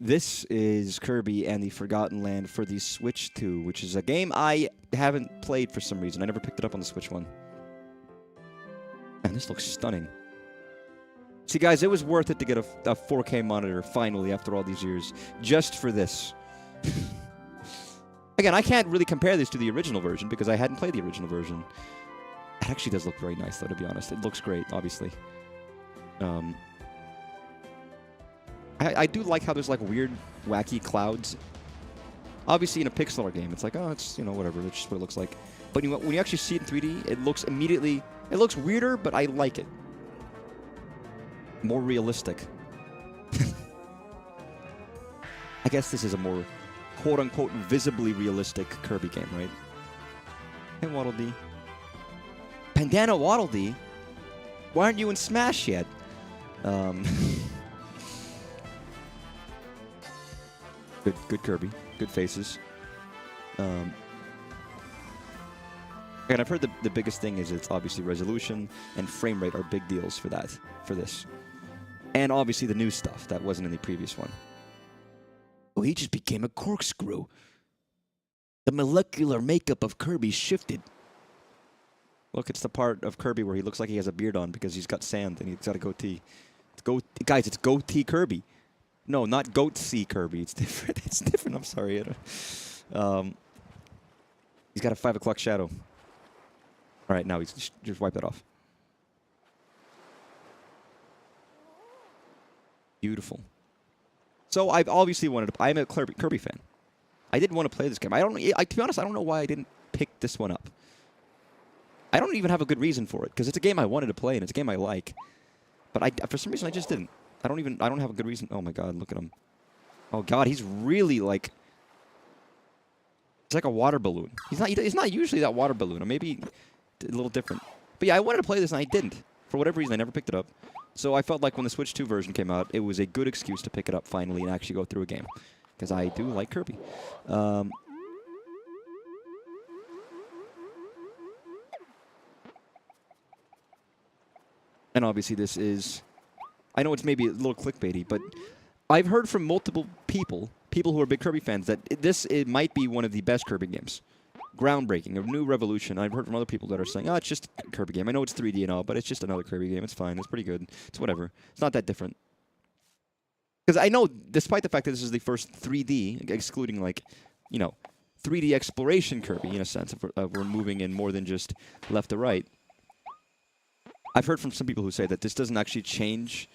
This is Kirby and the Forgotten Land for the Switch 2, which is a game I haven't played for some reason. I never picked it up on the Switch 1. Man, this looks stunning. See, guys, it was worth it to get a 4K monitor, finally, after all these years, just for this. Again, I can't really compare this to the original version, because I hadn't played the original version. It actually does look very nice, though, to be honest. It looks great, obviously. I do like how there's, like, weird, wacky clouds. Obviously, in a pixel art game, it's like, oh, it's, you know, whatever. It's just what it looks like. But when you actually see it in 3D, it looks immediately... It looks weirder, but I like it. More realistic. I guess this is a more, quote-unquote, visibly realistic Kirby game, right? Hey, Waddle Dee. Bandana Waddle Dee? Why aren't you in Smash yet? Good Kirby. Good faces. And I've heard the biggest thing is it's obviously resolution and frame rate are big deals for this. And obviously the new stuff that wasn't in the previous one. Oh, he just became a corkscrew. The molecular makeup of Kirby shifted. Look, it's the part of Kirby where he looks like he has a beard on because he's got sand and he's got a goatee. Guys, it's goatee Kirby. No, not goat-see Kirby. It's different. It's different. I'm sorry. He's got a 5 o'clock shadow. All right, now he's just wipe that off. Beautiful. So I've obviously wanted to... I'm a Kirby fan. I did want to play this game. To be honest, I don't know why I didn't pick this one up. I don't even have a good reason for it, because it's a game I wanted to play, and it's a game I like. But for some reason, I just didn't. I don't have a good reason. Oh, my God, look at him. Oh, God, he's really, like... He's like a water balloon. He's not usually that water balloon, or maybe a little different. But yeah, I wanted to play this, and I didn't. For whatever reason, I never picked it up. So I felt like when the Switch 2 version came out, it was a good excuse to pick it up finally and actually go through a game. Because I do like Kirby. And obviously this is... I know it's maybe a little clickbaity, but I've heard from multiple people who are big Kirby fans, that it might be one of the best Kirby games. Groundbreaking, a new revolution. I've heard from other people that are saying, oh, it's just a Kirby game. I know it's 3D and all, but it's just another Kirby game. It's fine. It's pretty good. It's whatever. It's not that different. Because I know, despite the fact that this is the first 3D, excluding, like, you know, 3D exploration Kirby, in a sense, if we're moving in more than just left to right, I've heard from some people who say that this doesn't actually change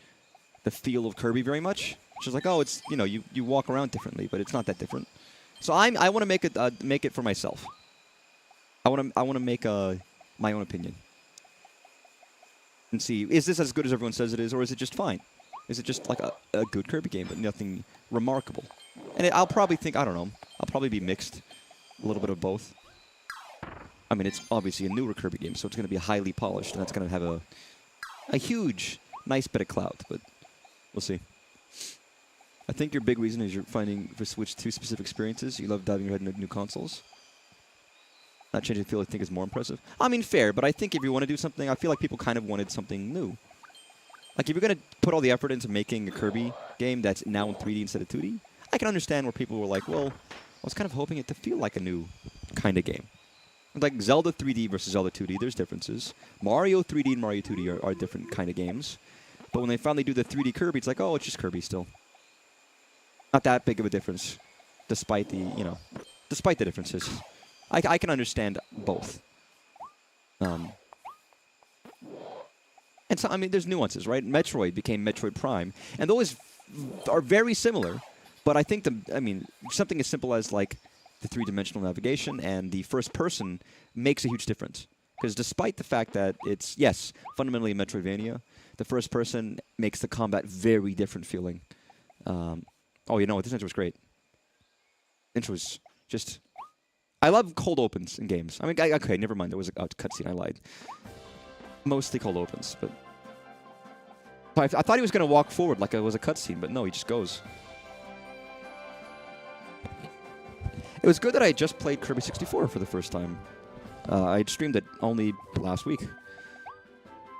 the feel of Kirby very much. It's just like, oh, it's, you know, you walk around differently, but it's not that different. So I want to make it for myself. I want to make my own opinion. And see, is this as good as everyone says it is, or is it just fine? Is it just like a good Kirby game, but nothing remarkable? And I'll probably think, I don't know, I'll probably be mixed. A little bit of both. I mean, it's obviously a newer Kirby game, so it's going to be highly polished, and that's going to have a huge, nice bit of clout, but we'll see. I think your big reason is you're finding for Switch 2 specific experiences. You love diving your head into new consoles. Not changing the feel, I think, is more impressive. I mean, fair, but I think if you want to do something, I feel like people kind of wanted something new. Like, if you're going to put all the effort into making a Kirby game that's now in 3D instead of 2D, I can understand where people were like, well, I was kind of hoping it to feel like a new kind of game. Like Zelda 3D versus Zelda 2D, there's differences. Mario 3D and Mario 2D are different kind of games. But when they finally do the 3D Kirby, it's like, oh, it's just Kirby still. Not that big of a difference, despite the, you know, despite the differences. I can understand both. And so, I mean, there's nuances, right? Metroid became Metroid Prime, and those are very similar. But I think something as simple as like the three-dimensional navigation and the first person makes a huge difference. Because despite the fact that it's, yes, fundamentally a Metroidvania, the first person makes the combat very different feeling. Oh, you know what? This intro was great. Intro was just... I love cold opens in games. I mean, okay, never mind. There was a cutscene. I lied. Mostly cold opens, but... I thought he was going to walk forward like it was a cutscene, but no, he just goes. It was good that I just played Kirby 64 for the first time. I streamed it only last week.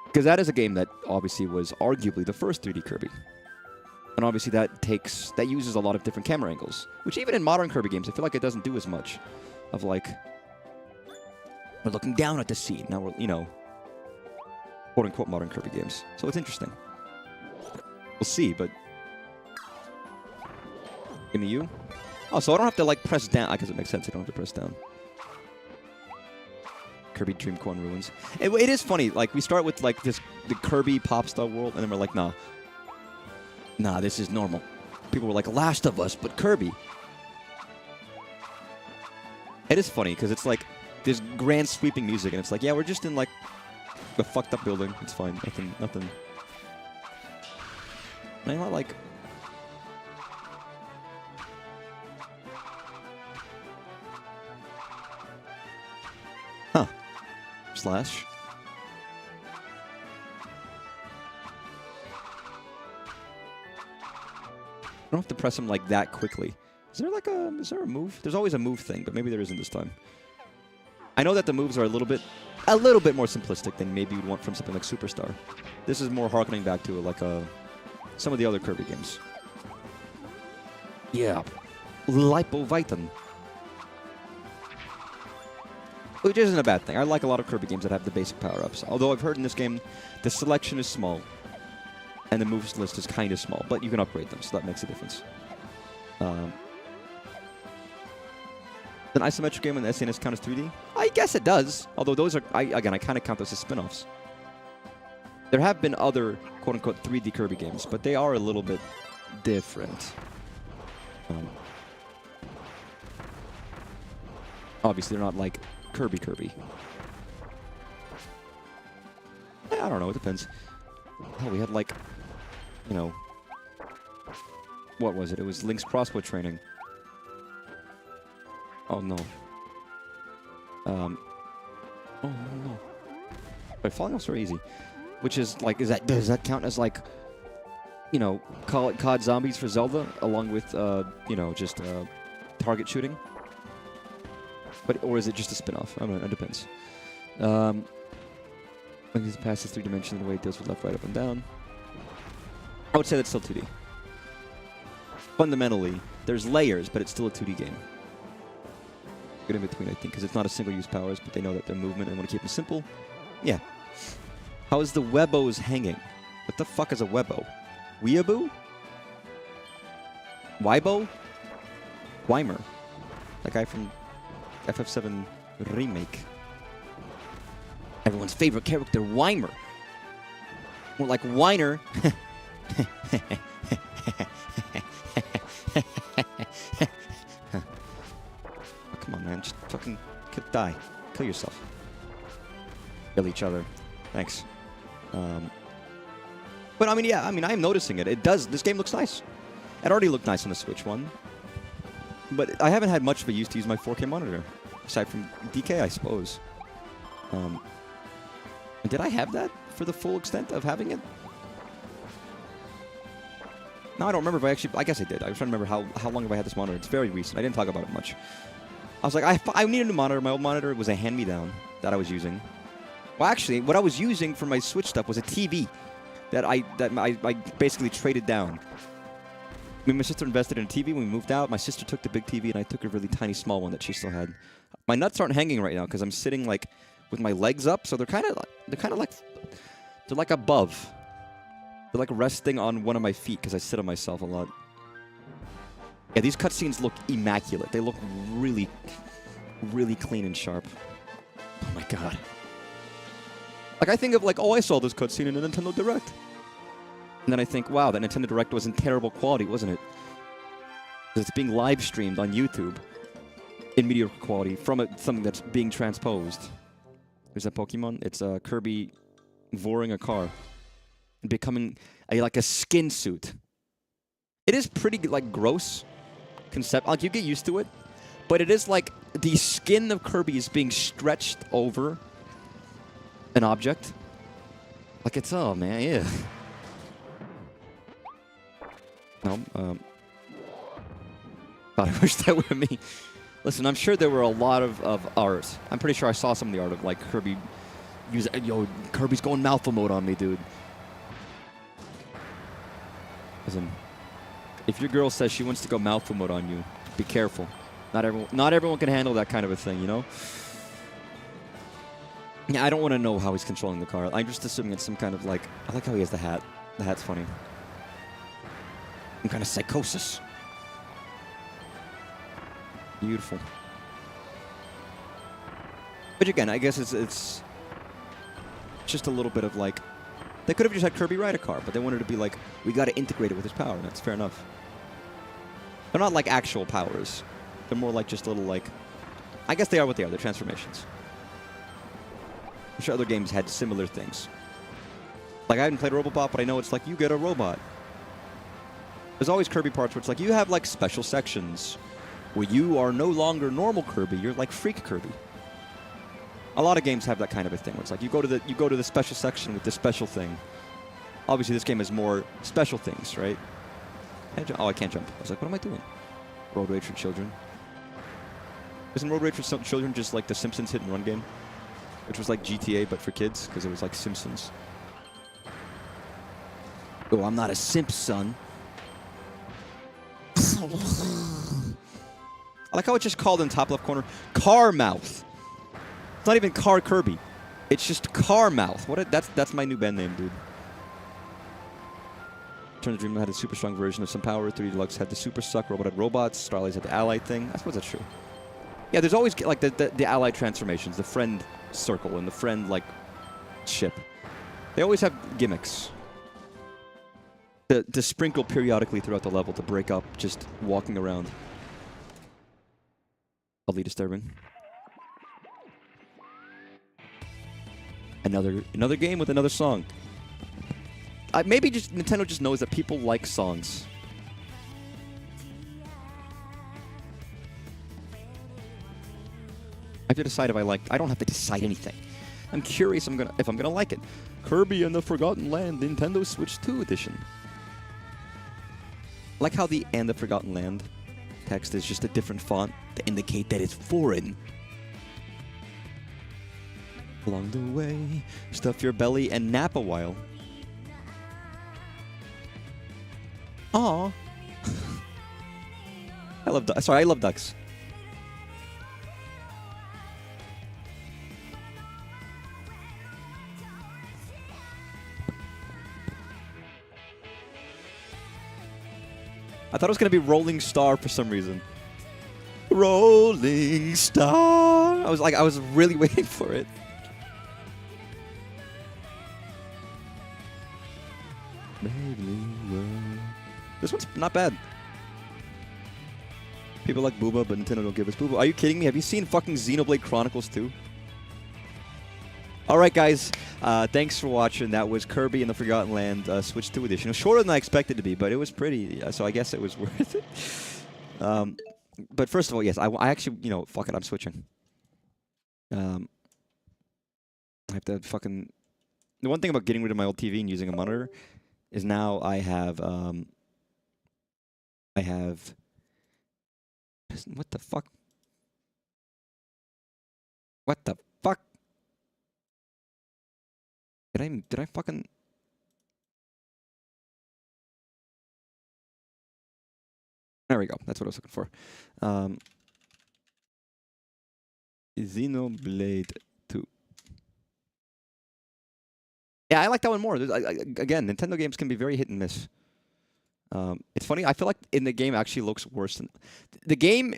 Because that is a game that obviously was arguably the first 3D Kirby. And obviously that uses a lot of different camera angles, which even in modern Kirby games, I feel like it doesn't do as much of like, we're looking down at the scene. Now we're, you know, quote unquote modern Kirby games. So it's interesting. We'll see, but give me you. Oh, so I don't have to like press down. I guess it makes sense. I don't have to press down. Kirby Dream Corn Ruins. It is funny. Like we start with like the Kirby pop star world, and then we're like, nah, this is normal. People were like, Last of Us, but Kirby. It is funny because it's like this grand sweeping music, and it's like, yeah, we're just in like a fucked up building. It's fine. Nothing. And I'm not like. Slash. I don't have to press him like that quickly. Is there a move? There's always a move thing, but maybe there isn't this time. I know that the moves are a little bit more simplistic than maybe you'd want from something like Superstar. This is more harkening back to like some of the other Kirby games. Yeah. Lipoviten. Which isn't a bad thing. I like a lot of Kirby games that have the basic power-ups. Although I've heard in this game, the selection is small, and the moves list is kind of small, but you can upgrade them, so that makes a difference. An isometric game on the SNES count as 3D? I guess it does. Although those are, I kind of count those as spin-offs. There have been other quote-unquote 3D Kirby games, but they are a little bit different. Obviously, they're not like Kirby. I don't know, it depends. Hell, we had like, you know, what was it? It was Link's crossbow training. Oh no. Oh no. But falling off's very easy. Which is like, does that count as like, you know, COD Zombies for Zelda, along with you know, just target shooting? Or is it just a spin-off? I don't know, it depends. When it passes 3 dimensions, the way it deals with left, right, up, and down. I would say that's still 2D. Fundamentally, there's layers, but it's still a 2D game. Good in between, I think, because it's not a single-use powers, but they know that they're movement and want to keep them simple. Yeah. How is the Webos hanging? What the fuck is a Webo? Weeaboo? Weibo? Weimer. That guy from FF7 Remake. Everyone's favorite character, Weimer. More like Whiner. Oh, come on, man. Just fucking die. Kill yourself. Kill each other. Thanks. But I mean, yeah, I am noticing it. It does. This game looks nice. It already looked nice on the Switch one. But I haven't had much of a use to use my 4K monitor. Aside from DK, I suppose. Did I have that for the full extent of having it? No, I don't remember if I actually... I guess I did. I was trying to remember how long have I had this monitor. It's very recent. I didn't talk about it much. I was like, I need a new monitor. My old monitor was a hand-me-down that I was using. Well, actually, what I was using for my Switch stuff was a TV that I basically traded down. I mean, my sister invested in a TV when we moved out. My sister took the big TV, and I took a really tiny small one that she still had. My nuts aren't hanging right now because I'm sitting like with my legs up, so they're kind of like above. They're like resting on one of my feet because I sit on myself a lot. Yeah, these cutscenes look immaculate. They look really, really clean and sharp. Oh my god. Like I think of like, oh, I saw this cutscene in a Nintendo Direct. And then I think, wow, that Nintendo Direct was in terrible quality, wasn't it? Because it's being live streamed on YouTube in mediocre quality from something that's being transposed. There's that Pokemon. It's Kirby voring a car and becoming like a skin suit. It is pretty like gross concept. Like you get used to it, but it is like the skin of Kirby is being stretched over an object. Like it's, oh man, yeah. No, God, I wish that were me. Listen, I'm sure there were a lot of art. I'm pretty sure I saw some of the art of like Kirby. Kirby's going mouthful mode on me, dude. Listen, If your girl says she wants to go mouthful mode on you, be careful. Not everyone can handle that kind of a thing, you know? Yeah, I don't want to know how he's controlling the car. I'm just assuming it's some kind of like... I like how he has the hat. The hat's funny. Some kind of psychosis. Beautiful. But again, I guess it's just a little bit of like... They could have just had Kirby ride a car, but they wanted to be like, we got to integrate it with his power, and that's fair enough. They're not like actual powers. They're more like just little like... I guess they are what they are. They're transformations. I'm sure other games had similar things. Like, I haven't played Robobot, but I know it's like, you get a robot. There's always Kirby parts where it's like, you have like special sections where you are no longer normal Kirby, you're like Freak Kirby. A lot of games have that kind of a thing where it's like, you go to the special section with this special thing. Obviously, this game has more special things, right? Oh, I can't jump. I was like, what am I doing? Road Rage for Children. Isn't Road Rage for Children just like the Simpsons hit and run game? Which was like GTA, but for kids, because it was like Simpsons. Oh, I'm not a simp, son. I like how it's just called in top left corner, Car Mouth. It's not even Car Kirby. It's just Car Mouth. That's my new band name, dude. Return to Dreamland had a super strong version of some power. 3D Deluxe had the super suck. Robot had robots. Starlights had the allied thing. I suppose that's true. Yeah, there's always like the allied transformations, the friend circle and the friend like ship. They always have gimmicks to sprinkle periodically throughout the level to break up just walking around. Oddly disturbing. Another game with another song. Maybe just Nintendo just knows that people like songs. I have to decide if I like. I don't have to decide anything. I'm curious if I'm gonna like it. Kirby and the Forgotten Land Nintendo Switch 2 edition. I like how the "and the Forgotten Land" text is just a different font to indicate that it's foreign. Along the way, stuff your belly and nap a while. Aw. I love ducks. Sorry, I love ducks. I thought it was gonna be Rolling Star for some reason. Rolling Star. I was really waiting for it. This one's not bad. People like Booba, but Nintendo don't give us Booba. Are you kidding me? Have you seen fucking Xenoblade Chronicles 2? Alright guys, thanks for watching. That was Kirby and the Forgotten Land Switch 2 edition. It was shorter than I expected to be, but it was pretty, so I guess it was worth it. But first of all, yes, I actually, you know, fuck it, I'm switching. I have to fucking... The one thing about getting rid of my old TV and using a monitor is now I have... What the fuck? What the fuck? Did I fucking... There we go. That's what I was looking for. Xenoblade 2. Yeah, I like that one more. Again, Nintendo games can be very hit and miss. It's funny. I feel like in the game actually looks worse than the game.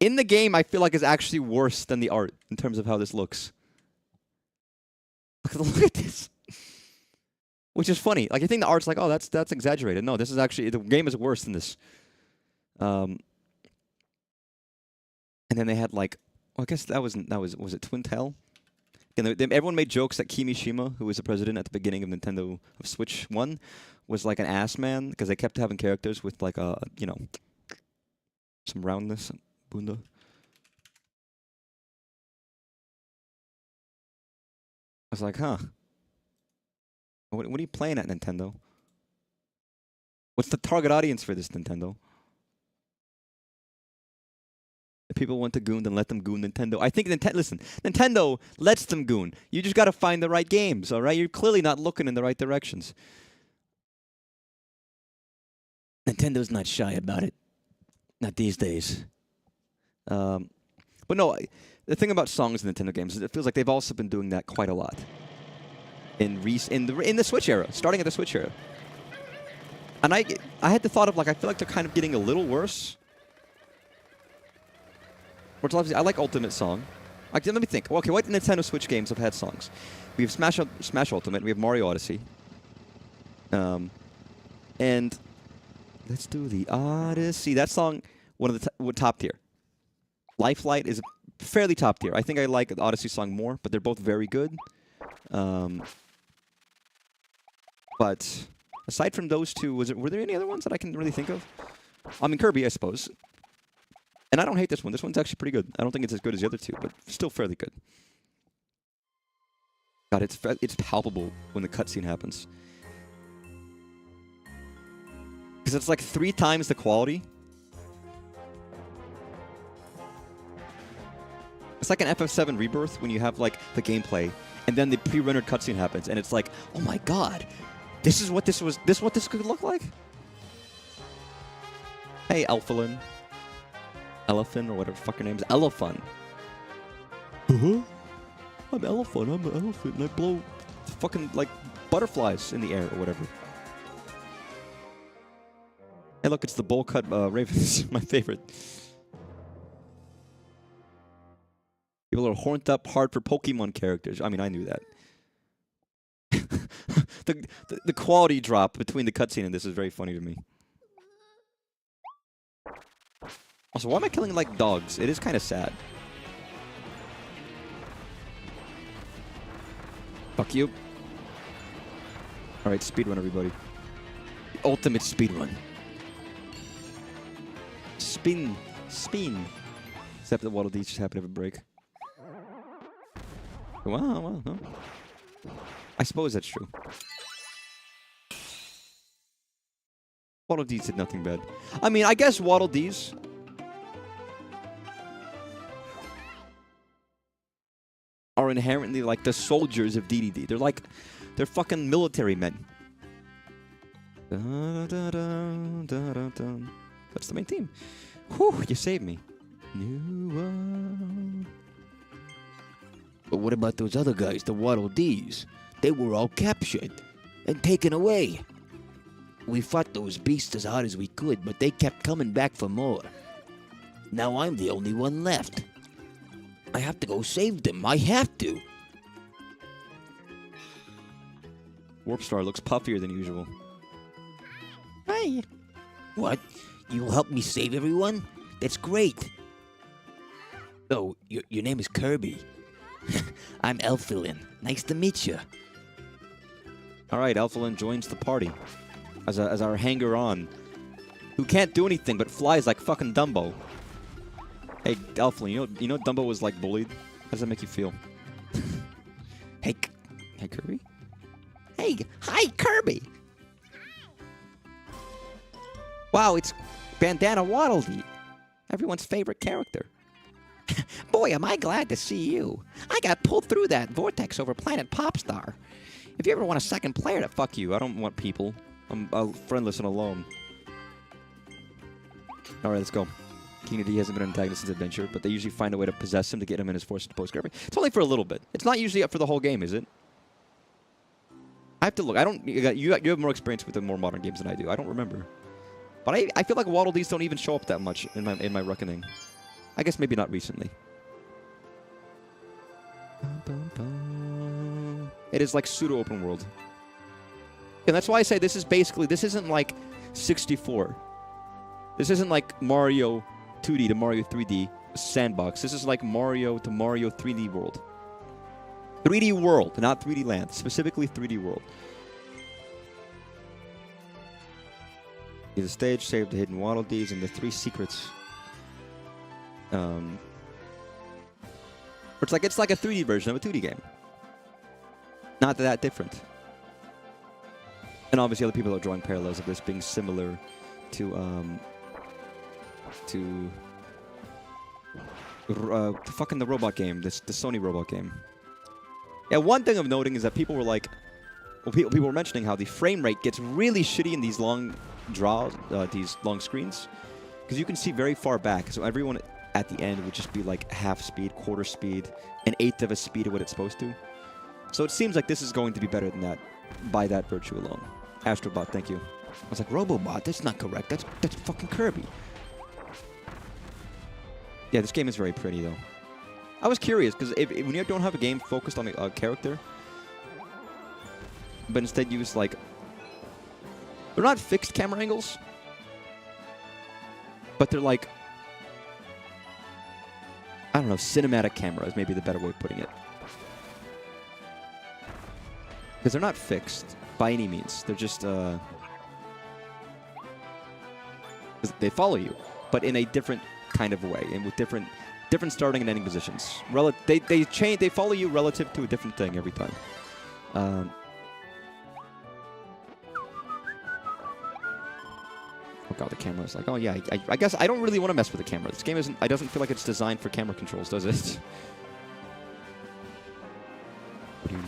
In the game, I feel like is actually worse than the art in terms of how this looks. Look at this. Which is funny. Like, you think the art's like, oh, that's exaggerated. No, this is actually, the game is worse than this. And then they had like, well, I guess was it Twin Tail? And everyone made jokes that Kimishima, who was the president at the beginning of Nintendo of Switch 1, was like an ass man because they kept having characters with like a, you know, some roundness, bunda. I was like, huh. What are you playing at, Nintendo? What's the target audience for this, Nintendo? If people want to goon, then let them goon Nintendo. I think listen, Nintendo lets them goon. You just got to find the right games, all right? You're clearly not looking in the right directions. Nintendo's not shy about it. Not these days. But no, the thing about songs in Nintendo games is it feels like they've also been doing that quite a lot. In the Switch era, starting at the Switch era. And I had the thought of, like, I feel like they're kind of getting a little worse. Which obviously, I like Ultimate Song. Like, let me think. Okay, what Nintendo Switch games have had songs? We have Smash Ultimate. We have Mario Odyssey. And let's do the Odyssey. That song, one of the top tier. Lifelight is fairly top tier. I think I like the Odyssey song more, but they're both very good. But aside from those two, were there any other ones that I can really think of? I mean, Kirby, I suppose. And I don't hate this one. This one's actually pretty good. I don't think it's as good as the other two, but still fairly good. God, it's palpable when the cutscene happens. Because it's like 3 times the quality. It's like an FF7 Rebirth when you have like the gameplay, and then the pre-rendered cutscene happens, and it's like, oh my god, this is what this could look like. Hey, Elfilin, Elephant, or whatever the fuck your name is, Elephant. I'm Elephant. I'm an elephant, and I blow fucking like butterflies in the air or whatever. Hey, look, it's the bowl cut ravens, my favorite. People are horned up hard for Pokemon characters. I mean, I knew that. the quality drop between the cutscene and this is very funny to me. Also, why am I killing like dogs? It is kind of sad. Fuck you. Alright, speedrun everybody. The ultimate speedrun. Spin. Except that Waddle Dees just happen to have a break. Well, huh? I suppose that's true. Waddle Dees did nothing bad. I mean, I guess Waddle Dees are inherently like the soldiers of DDD. They're fucking military men. That's the main theme. Whew, you saved me. New world. But what about those other guys, the Waddle Dees? They were all captured and taken away. We fought those beasts as hard as we could, but they kept coming back for more. Now I'm the only one left. I have to go save them. I have to. Warp Star looks puffier than usual. Hey. What? You'll help me save everyone? That's great. Oh, your name is Kirby. I'm Elfilin. Nice to meet you. Alright, Elfilin joins the party. As our hanger-on. Who can't do anything but flies like fucking Dumbo. Hey, Elfilin, you know Dumbo was like bullied? How does that make you feel? Hey, Kirby? Hey, hi, Kirby! Wow, it's Bandana Waddle Dee. Everyone's favorite character. Boy, am I glad to see you. I got pulled through that vortex over Planet Popstar. If you ever want a second player to fuck you, I don't want people. I'm friendless and alone. Alright, let's go. King of D hasn't been an antagonist since Adventure, but they usually find a way to possess him to get him in his force to post Kirby. It's only for a little bit. It's not usually up for the whole game, is it? I have to look. I don't. You have more experience with the more modern games than I do. I don't remember. But I feel like Waddle Dees don't even show up that much in my reckoning. I guess maybe not recently. It is like pseudo-open world. And that's why I say this isn't like 64. This isn't like Mario 2D to Mario 3D sandbox. This is like Mario to Mario 3D world. 3D world, not 3D land. Specifically 3D world. The stage, save the hidden Waddle Dees, and the 3 secrets. It's like a 3D version of a 2D game. Not that different. And obviously other people are drawing parallels of this being similar to fucking the robot game, the Sony robot game. Yeah, one thing of noting is that people were like, well, people were mentioning how the frame rate gets really shitty in these long draw these long screens, because you can see very far back. So everyone at the end would just be like half speed, quarter speed, an eighth of a speed of what it's supposed to. So it seems like this is going to be better than that by that virtue alone. Astrobot, thank you. I was like, Robobot, that's not correct. That's fucking Kirby. Yeah, this game is very pretty, though. I was curious, because when you don't have a game focused on a character, but instead use, like... They're not fixed camera angles, but they're like... I don't know, cinematic camera is maybe the better way of putting it. Because they're not fixed by any means. They're just... they follow you, but in a different kind of way, and with different starting and ending positions. They follow you relative to a different thing every time. Oh god, the camera is like, oh yeah, I guess I don't really want to mess with the camera. This game doesn't feel like it's designed for camera controls, does it? The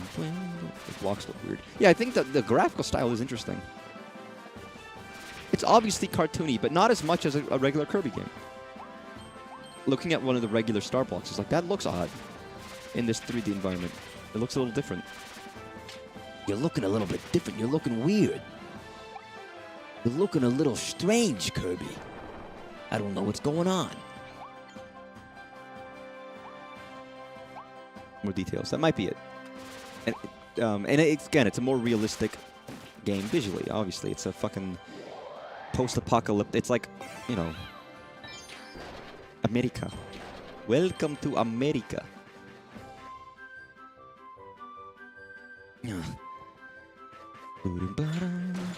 blocks look weird. Yeah, I think the graphical style is interesting. It's obviously cartoony, but not as much as a regular Kirby game. Looking at one of the regular star blocks, it's like, that looks odd in this 3D environment. It looks a little different. You're looking a little bit different. You're looking weird. You're looking a little strange, Kirby. I don't know what's going on. More details. That might be it. And again, it's a more realistic game visually, obviously. It's a fucking post-apocalyptic. It's like, you know, America. Welcome to America.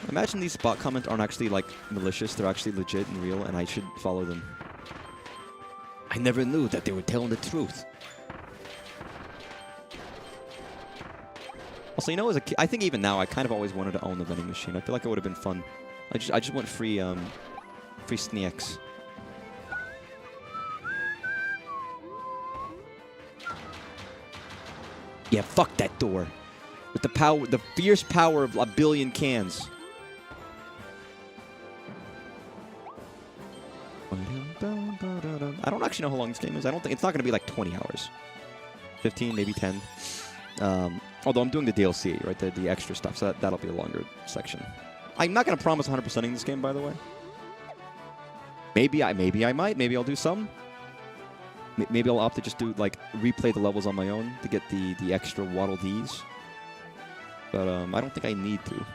Imagine these bot comments aren't actually, like, malicious. They're actually legit and real, and I should follow them. I never knew that they were telling the truth. Also, you know, as a kid, I think even now, I kind of always wanted to own the vending machine. I feel like it would have been fun. I just want free snacks. Yeah, fuck that door. With the fierce power of a billion cans. I don't actually know how long this game is. I don't think it's not going to be like 20 hours. 15, maybe 10. Although I'm doing the DLC, right? The extra stuff, so that'll be a longer section. I'm not going to promise 100%ing this game, by the way. Maybe I might. Maybe I'll do some. Maybe I'll opt to just do, like, replay the levels on my own to get the extra Waddle Dees. But I don't think I need to.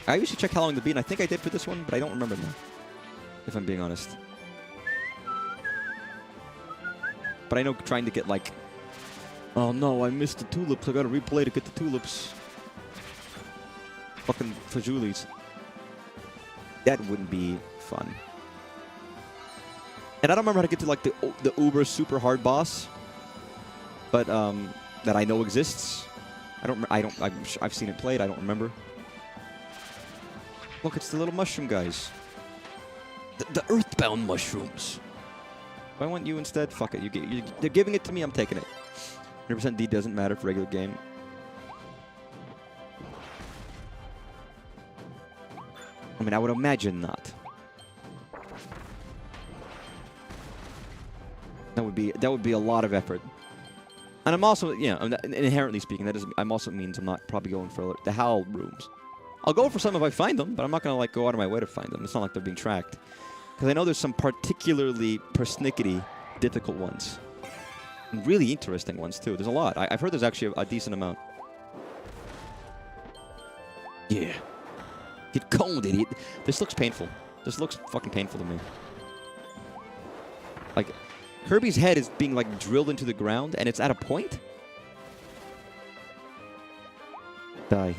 I usually check how long to beat, and I think I did for this one, but I don't remember now, if I'm being honest. But I know trying to get, like, oh no, I missed the tulips. I gotta replay to get the tulips. Fucking fajulis. That wouldn't be fun. And I don't remember how to get to, like, the uber super hard boss, but that I know exists. I've seen it played. I don't remember. Look, it's the little mushroom guys. The earthbound mushrooms. If I want you instead, fuck it. They're giving it to me. I'm taking it. 100% D doesn't matter for regular game. I mean, I would imagine not. That would be a lot of effort. And I'm also, you know, inherently speaking, I'm also means I'm not probably going for the HAL rooms. I'll go for some if I find them, but I'm not gonna, like, go out of my way to find them. It's not like they're being tracked, because I know there's some particularly persnickety difficult ones, and really interesting ones too. There's a lot. I've heard there's actually a decent amount. Yeah. Get cold, idiot. This looks painful. This looks fucking painful to me. Like, Kirby's head is being, like, drilled into the ground, and it's at a point? Die.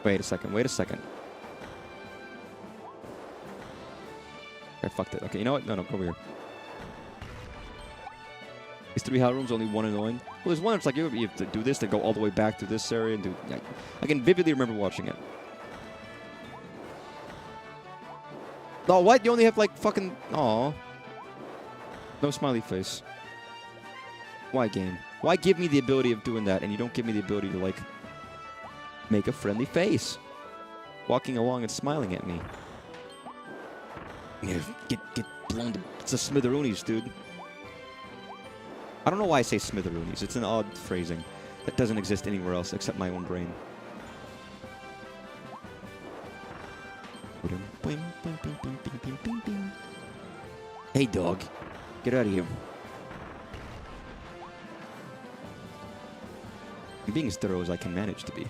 Wait a second. Wait a second. I fucked it. Okay, you know what? No, go over here. These 3 HAL rooms, only one annoying. Well, there's one that's like, you have to do this, then go all the way back to this area and do... I can vividly remember watching it. Oh, what? You only have, like, fucking... Aw. No smiley face. Why, game? Why give me the ability of doing that, and you don't give me the ability to, like... make a friendly face. Walking along and smiling at me. Yeah, get blown to... It's a smitheroonies, dude. I don't know why I say smitheroonies. It's an odd phrasing that doesn't exist anywhere else except my own brain. Hey, dog. Get out of here. I'm being as thorough as I can manage to be.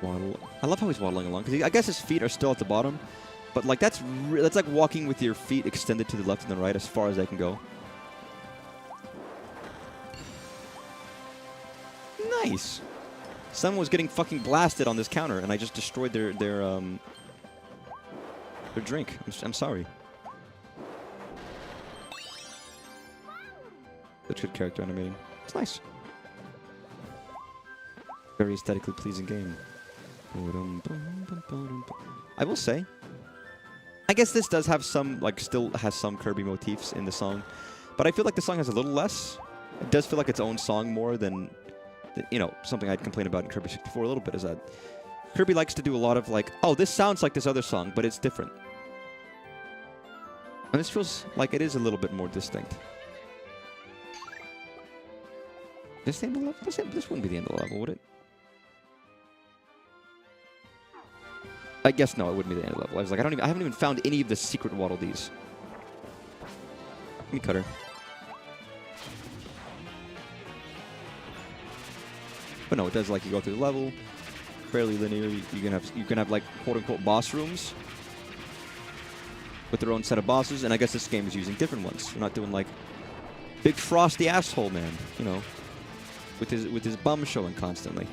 Waddle. I love how he's waddling along, because I guess his feet are still at the bottom, but like that's like walking with your feet extended to the left and the right as far as they can go. Nice. Someone was getting fucking blasted on this counter, and I just destroyed their drink. I'm sorry. That's good character animating. It's nice. Very aesthetically pleasing game. I will say, I guess this does have some, like, still has some Kirby motifs in the song, but I feel like the song has a little less. It does feel like its own song more than, you know, something I'd complain about in Kirby 64 a little bit is that Kirby likes to do a lot of, like, oh, this sounds like this other song, but it's different. And this feels like it is a little bit more distinct. This the end of the level? This wouldn't be the end of the level, would it? I guess no, it wouldn't be the end of the level. I was like, I haven't even found any of the secret Waddle Dees. Let me cut her. But no, it does, like, you go through the level, fairly linear. You can have like quote unquote boss rooms with their own set of bosses, and I guess this game is using different ones. You're not doing like big frosty asshole man, you know, with his bum showing constantly.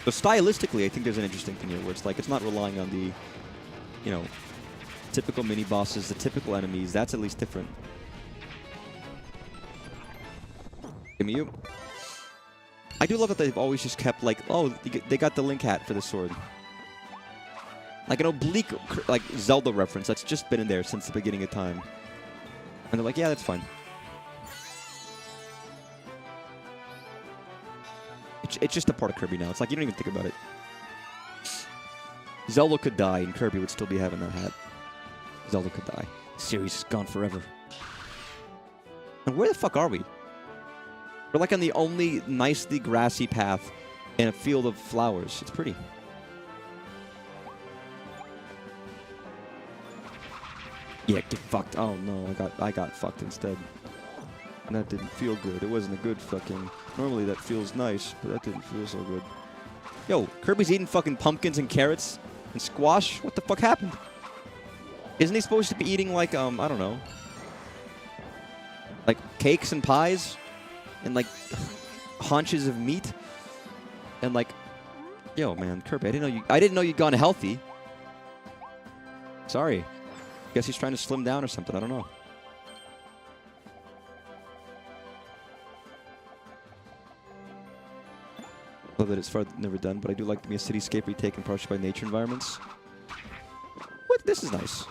So stylistically, I think there's an interesting thing here where it's like it's not relying on the, you know, typical mini bosses, the typical enemies. That's at least different. Give me you. I do love that they've always just kept like, oh, they got the Link hat for the sword. Like an oblique, like Zelda reference that's just been in there since the beginning of time. And they're like, yeah, that's fine. It's just a part of Kirby now. It's like you don't even think about it. Zelda could die and Kirby would still be having that hat. Zelda could die. The series is gone forever. And where the fuck are we? We're like on the only nicely grassy path in a field of flowers. It's pretty. Yeah, get fucked. Oh no, I got fucked instead. And that didn't feel good. It wasn't a good fucking... Normally that feels nice, but that didn't feel so good. Yo, Kirby's eating fucking pumpkins and carrots and squash? What the fuck happened? Isn't he supposed to be eating like, I don't know, like cakes and pies? And like haunches of meat? And like, yo man, Kirby, I didn't know you'd gone healthy. Sorry. Guess he's trying to slim down or something, I don't know. Love that it's far never done, but I do like to be a cityscape retaken partially by nature environments. What? This is nice.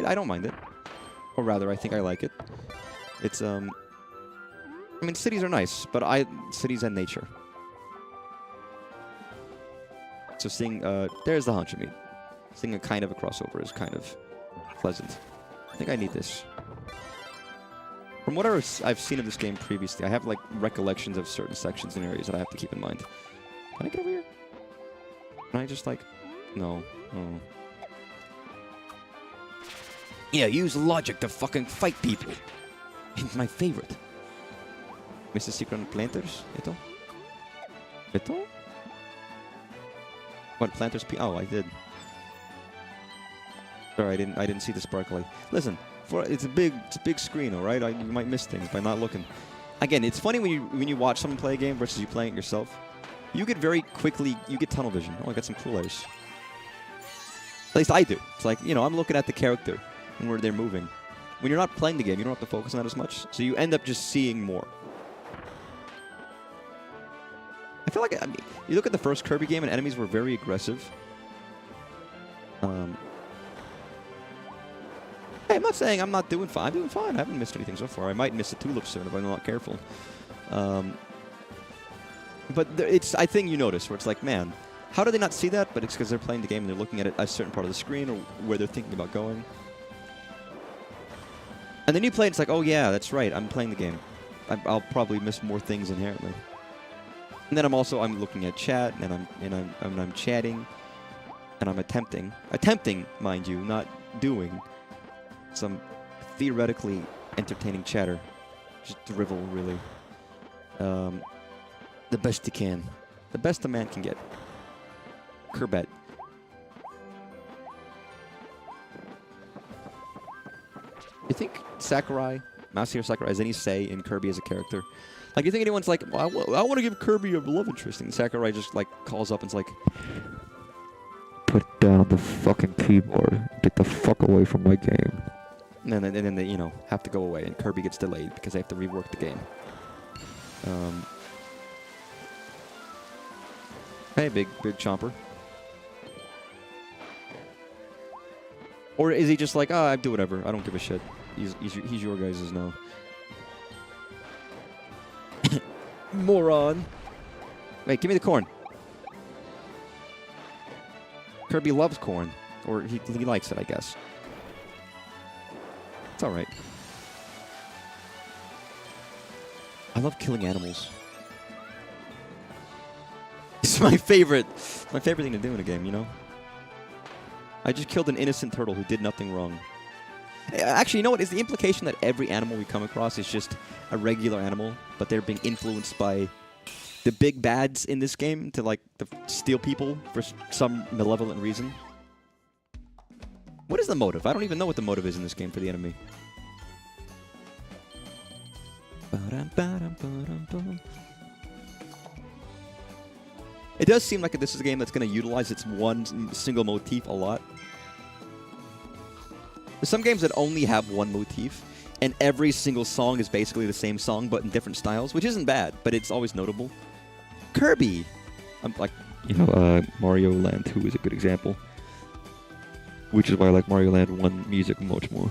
I don't mind it. Or rather, I think I like it. It's, I mean, cities are nice, but cities and nature. So seeing, there's the haunch of meat. Seeing a kind of a crossover is kind of pleasant. I think I need this. From what I've seen of this game previously, I have like recollections of certain sections and areas that I have to keep in mind. Can I get over here? Can I just like... No. Oh. Yeah, use logic to fucking fight people. It's my favorite. Mr. Secret on planters? Ito? Ito? What, planters? Oh, I did. Sorry, I didn't see the sparkly. Listen, it's a big screen, all right? You might miss things by not looking. Again, it's funny when you watch someone play a game versus you playing it yourself. You get very quickly, you get tunnel vision. Oh, I got some cool layers. At least I do. It's like, you know, I'm looking at the character and where they're moving. When you're not playing the game, you don't have to focus on that as much. So you end up just seeing more. I feel like, I mean, you look at the first Kirby game and enemies were very aggressive. Hey, not saying I'm not doing fine. I'm doing fine. I haven't missed anything so far. I might miss a tulip soon if I'm not careful. But it's, I think you notice where it's like, man, how do they not see that? But it's because they're playing the game and they're looking at it a certain part of the screen or where they're thinking about going. And then you play it, it's like, oh yeah, that's right, I'm playing the game. I'll probably miss more things inherently. And then I'm looking at chat and I'm chatting and I'm attempting, mind you, not doing some theoretically entertaining chatter. Just drivel, really. The best you can. The best a man can get. Kerbet. You think Sakurai, Masahiro Sakurai, has any say in Kirby as a character? Like, you think anyone's like, well, I want to give Kirby a love interest, and Sakurai just, like, calls up and is like, put down the fucking keyboard. Get the fuck away from my game. And then they, you know, have to go away, and Kirby gets delayed because they have to rework the game. Hey, big chomper. Or is he just like, oh, I do whatever. I don't give a shit. He's your guys' now. Moron. Wait, give me the corn. Kirby loves corn. Or he likes it, I guess. It's alright. I love killing animals. It's my favorite thing to do in a game, you know? I just killed an innocent turtle who did nothing wrong. Actually, you know what? Is the implication that every animal we come across is just a regular animal, but they're being influenced by the big bads in this game to, like, steal people for some malevolent reason? What is the motive? I don't even know what the motive is in this game for the enemy. It does seem like this is a game that's going to utilize its one single motif a lot. There's some games that only have one motif, and every single song is basically the same song, but in different styles, which isn't bad, but it's always notable. Kirby! I'm like, you know, Mario Land 2 is a good example. Which is why I like Mario Land 1 music much more.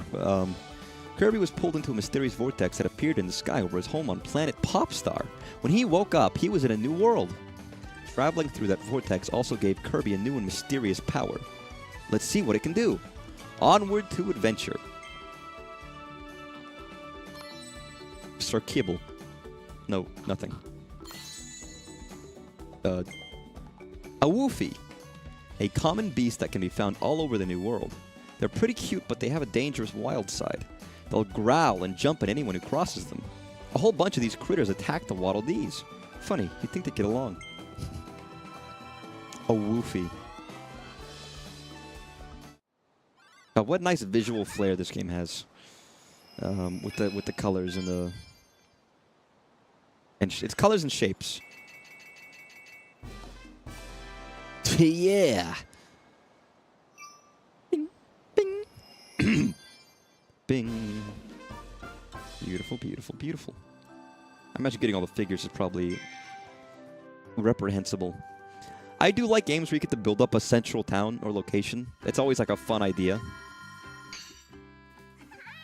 Kirby was pulled into a mysterious vortex that appeared in the sky over his home on planet Popstar. When he woke up, he was in a new world. Traveling through that vortex also gave Kirby a new and mysterious power. Let's see what it can do. Onward to adventure. Sir Kibble. No, nothing. A Woofy. A common beast that can be found all over the New World. They're pretty cute, but they have a dangerous wild side. They'll growl and jump at anyone who crosses them. A whole bunch of these critters attack the Waddle Dees. Funny, you'd think they'd get along. A Woofy. What nice visual flair this game has, with the colors and the it's colors and shapes. Yeah. Bing, bing, bing. Beautiful, beautiful, beautiful. I imagine getting all the figures is probably reprehensible. I do like games where you get to build up a central town or location. It's always like a fun idea.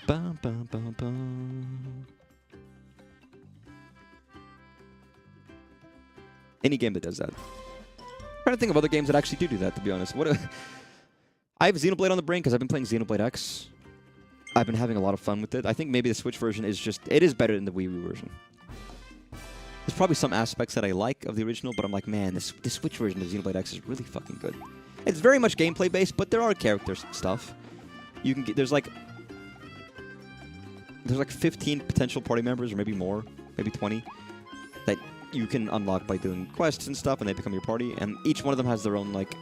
Bum, bum, bum, bum. Any game that does that. I'm trying to think of other games that actually do that, to be honest. I have Xenoblade on the brain because I've been playing Xenoblade X. I've been having a lot of fun with it. I think maybe the Switch version is it is better than the Wii U version. There's probably some aspects that I like of the original, but I'm like, man, this Switch version of Xenoblade X is really fucking good. It's very much gameplay based, but there are character stuff. You can get there's like 15 potential party members, or maybe more, maybe 20, that you can unlock by doing quests and stuff, and they become your party. And each one of them has their own like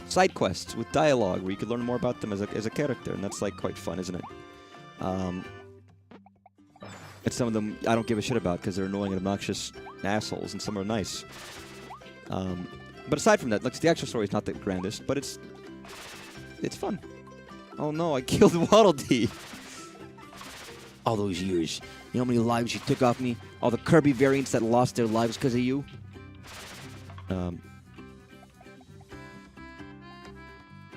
side quests with dialogue, where you could learn more about them as a character, and that's like quite fun, isn't it? And some of them I don't give a shit about because they're annoying and obnoxious assholes, and some are nice. But aside from that, like, the actual story is not the grandest, but it's fun. Oh no, I killed Waddle Dee. All those years, you know how many lives you took off me? All the Kirby variants that lost their lives because of you? I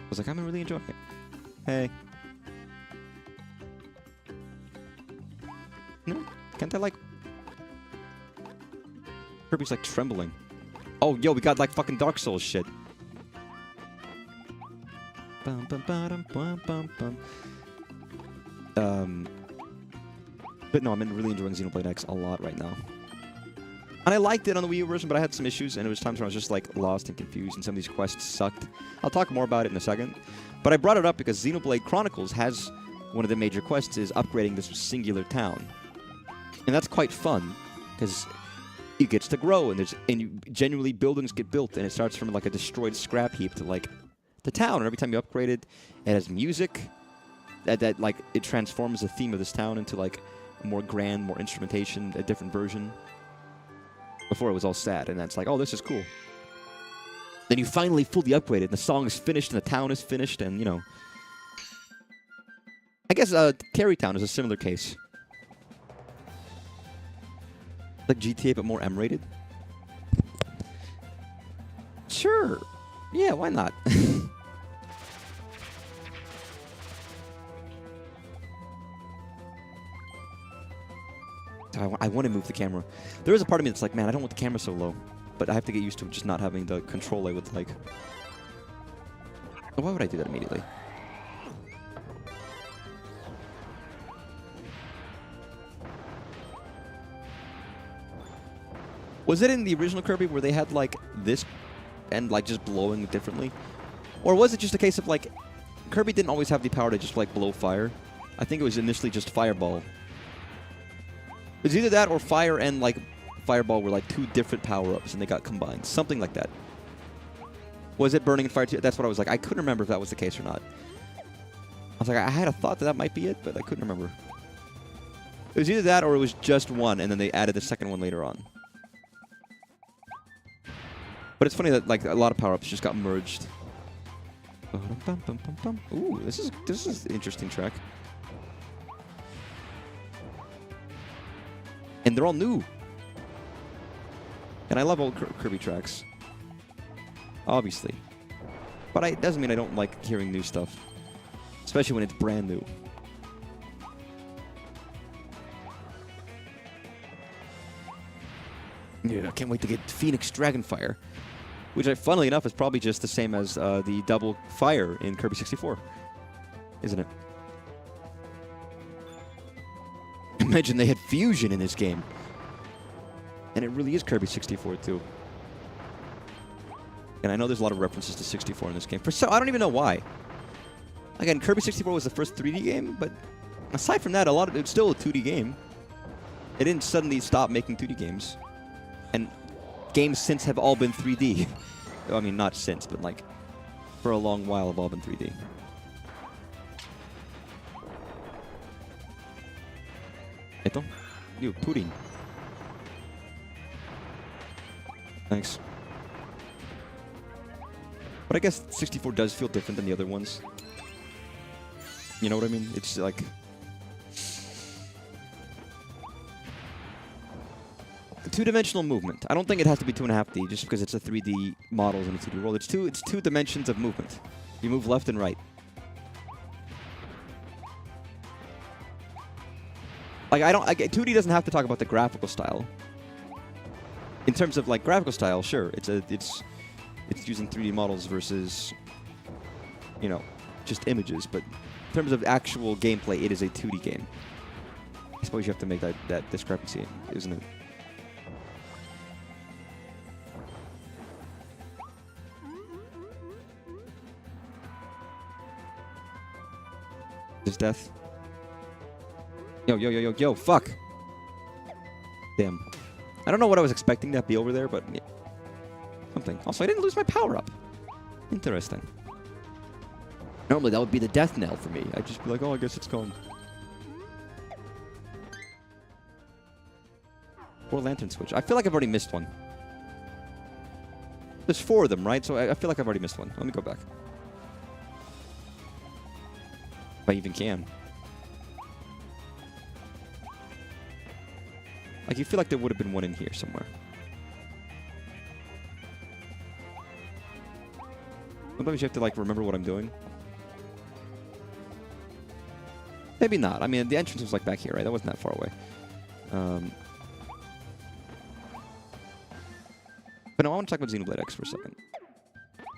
was like, I'm really enjoying it. Hey. No? Can't I, like... Kirby's, like, trembling. Oh, yo, we got, like, fucking Dark Souls shit. Bum, bum, ba-dum, bum, bum, bum. But no, I'm really enjoying Xenoblade X a lot right now. And I liked it on the Wii U version, but I had some issues, and it was times where I was just, like, lost and confused, and some of these quests sucked. I'll talk more about it in a second. But I brought it up because Xenoblade Chronicles has one of the major quests is upgrading this singular town. And that's quite fun, because it gets to grow, and genuinely buildings get built, and it starts from, like, a destroyed scrap heap to, like, the town. And every time you upgrade it, it has music that like, it transforms the theme of this town into, like, more grand, more instrumentation, a different version. Before it was all sad, and that's like, oh, this is cool. Then you finally fully upgrade it, and the song is finished, and the town is finished, and, you know. I guess Terry Town is a similar case. Like GTA, but more M-rated? Sure. Yeah, why not? I want to move the camera. There is a part of me that's like, man, I don't want the camera so low. But I have to get used to just not having the control I would like. Why would I do that immediately? Was it in the original Kirby where they had, like, this and, like, just blowing differently? Or was it just a case of, like, Kirby didn't always have the power to just, like, blow fire? I think it was initially just Fireball. It was either that or Fire and, like, Fireball were, like, two different power-ups, and they got combined. Something like that. Was it Burning and Fire too? That's what I was like. I couldn't remember if that was the case or not. I was like, I had a thought that might be it, but I couldn't remember. It was either that or it was just one, and then they added the second one later on. But it's funny that, like, a lot of power-ups just got merged. Ooh, this is an interesting track. And they're all new. And I love old Kirby tracks. Obviously. But it doesn't mean I don't like hearing new stuff. Especially when it's brand new. Yeah, I can't wait to get Phoenix Dragonfire. Which, funnily enough, is probably just the same as the double fire in Kirby 64. Isn't it? Imagine they had fusion in this game. And it really is Kirby 64, too. And I know there's a lot of references to 64 in this game. I don't even know why. Again, Kirby 64 was the first 3D game, but aside from that, it's still a 2D game. It didn't suddenly stop making 2D games. And games since have all been 3D. I mean, not since, but, like, for a long while have all been 3D. Ito? Yo, pudding. Thanks. But I guess 64 does feel different than the other ones. You know what I mean? It's like... two-dimensional movement. I don't think it has to be 2.5D just because it's a 3D models in a 2D world. It's two dimensions of movement. You move left and right. Like, 2D doesn't have to talk about the graphical style. In terms of, like, graphical style, sure, it's using 3D models versus, you know, just images. But in terms of actual gameplay, it is a 2D game. I suppose you have to make that discrepancy, isn't it? His death. Yo, fuck. Damn. I don't know what I was expecting to be over there, but yeah. Something. Also, I didn't lose my power-up. Interesting. Normally, that would be the death knell for me. I'd just be like, oh, I guess it's gone. Or lantern switch. I feel like I've already missed one. There's 4 of them, right? So I feel like I've already missed one. Let me go back. If I even can. Like, you feel like there would have been one in here somewhere. Sometimes you have to, like, remember what I'm doing. Maybe not. I mean, the entrance was, like, back here, right? That wasn't that far away. But no, I want to talk about Xenoblade X for a second.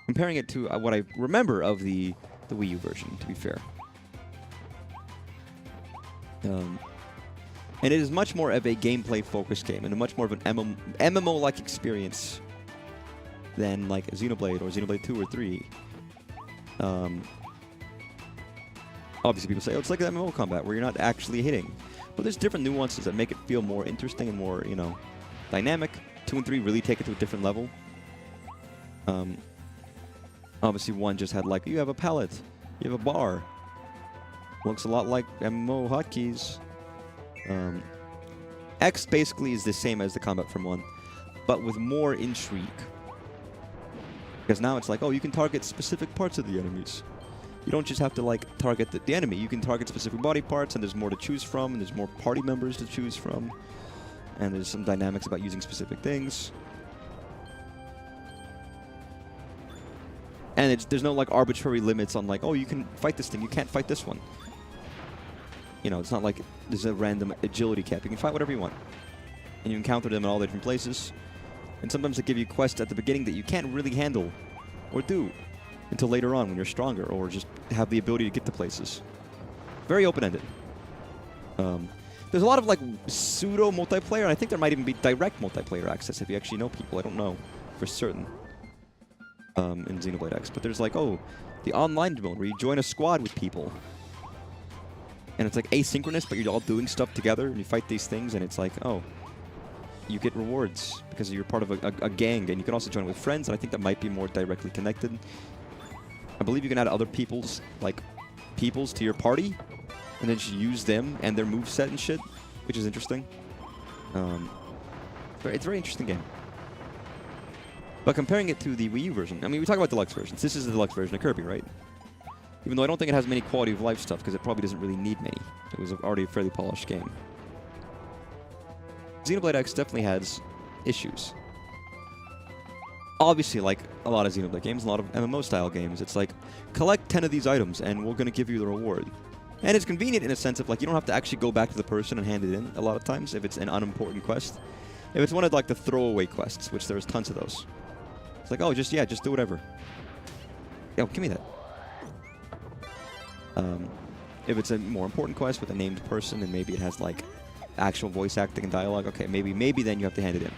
Comparing it to what I remember of the Wii U version, to be fair. And it is much more of a gameplay-focused game and a much more of an MMO-like experience than like Xenoblade or Xenoblade 2 or 3. Obviously, people say, oh, it's like an MMO combat where you're not actually hitting. But there's different nuances that make it feel more interesting and more, you know, dynamic. 2 and 3 really take it to a different level. Obviously, 1 just had, like, you have a pallet, you have a bar. Looks a lot like MMO hotkeys. X basically is the same as the combat from 1, but with more intrigue. Because now it's like, oh, you can target specific parts of the enemies. You don't just have to, like, target the enemy. You can target specific body parts, and there's more to choose from, and there's more party members to choose from. And there's some dynamics about using specific things. And there's no, like, arbitrary limits on, like, oh, you can fight this thing, you can't fight this one. You know, it's not like there's a random agility cap. You can fight whatever you want. And you encounter them in all the different places. And sometimes they give you quests at the beginning that you can't really handle or do until later on when you're stronger or just have the ability to get to places. Very open-ended. There's a lot of, like, pseudo-multiplayer, and I think there might even be direct multiplayer access if you actually know people. I don't know for certain in Xenoblade X. But there's, like, oh, the online mode where you join a squad with people. And it's, like, asynchronous, but you're all doing stuff together, and you fight these things, and it's like, oh, you get rewards because you're part of a gang, and you can also join with friends, and I think that might be more directly connected. I believe you can add other peoples to your party, and then just use them and their moveset and shit, which is interesting. It's a very interesting game. But comparing it to the Wii U version, I mean, we talk about deluxe versions. This is the deluxe version of Kirby, right? Even though I don't think it has many quality of life stuff, because it probably doesn't really need many. It was already a fairly polished game. Xenoblade X definitely has issues. Obviously, like a lot of Xenoblade games, a lot of MMO-style games, it's like, collect 10 of these items, and we're going to give you the reward. And it's convenient in a sense of, like, you don't have to actually go back to the person and hand it in a lot of times if it's an unimportant quest. If it's one of, like, the throwaway quests, which there's tons of those. It's like, oh, just do whatever. Yo, give me that. If it's a more important quest with a named person and maybe it has, like, actual voice acting and dialogue, okay, maybe then you have to hand it in.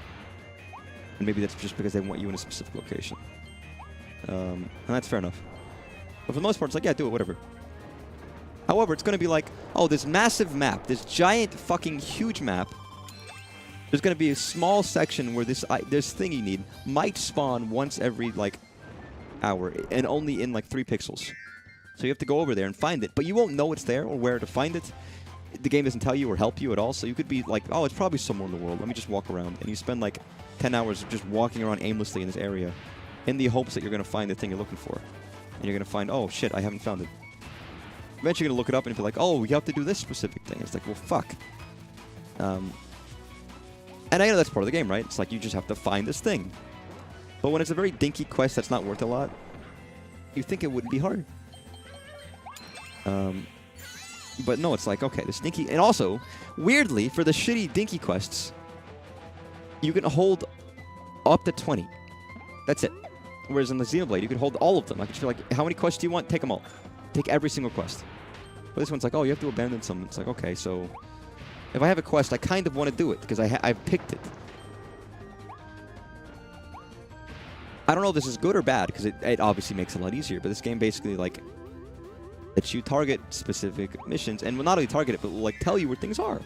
And maybe that's just because they want you in a specific location. And that's fair enough. But for the most part, it's like, yeah, do it, whatever. However, it's going to be like, oh, this massive map, this giant fucking huge map, there's going to be a small section where this thing you need might spawn once every, like, hour, and only in, like, 3 pixels. So you have to go over there and find it, but you won't know it's there or where to find it. The game doesn't tell you or help you at all, so you could be like, oh, it's probably somewhere in the world. Let me just walk around. And you spend, like, 10 hours just walking around aimlessly in this area in the hopes that you're going to find the thing you're looking for. And you're going to find, oh, shit, I haven't found it. Eventually you're going to look it up and be like, oh, you have to do this specific thing. It's like, well, fuck. And I know that's part of the game, right? It's like you just have to find this thing. But when it's a very dinky quest that's not worth a lot, you think it wouldn't be hard. But no, it's like, okay, this dinky... And also, weirdly, for the shitty dinky quests, you can hold up to 20. That's it. Whereas in the Xenoblade, you can hold all of them. I just feel like, how many quests do you want? Take them all. Take every single quest. But this one's like, oh, you have to abandon some. It's like, okay, so... If I have a quest, I kind of want to do it, because I've picked it. I don't know if this is good or bad, because it obviously makes it a lot easier, but this game basically, like... lets you target specific missions, and will not only target it, but will, like, tell you where things are.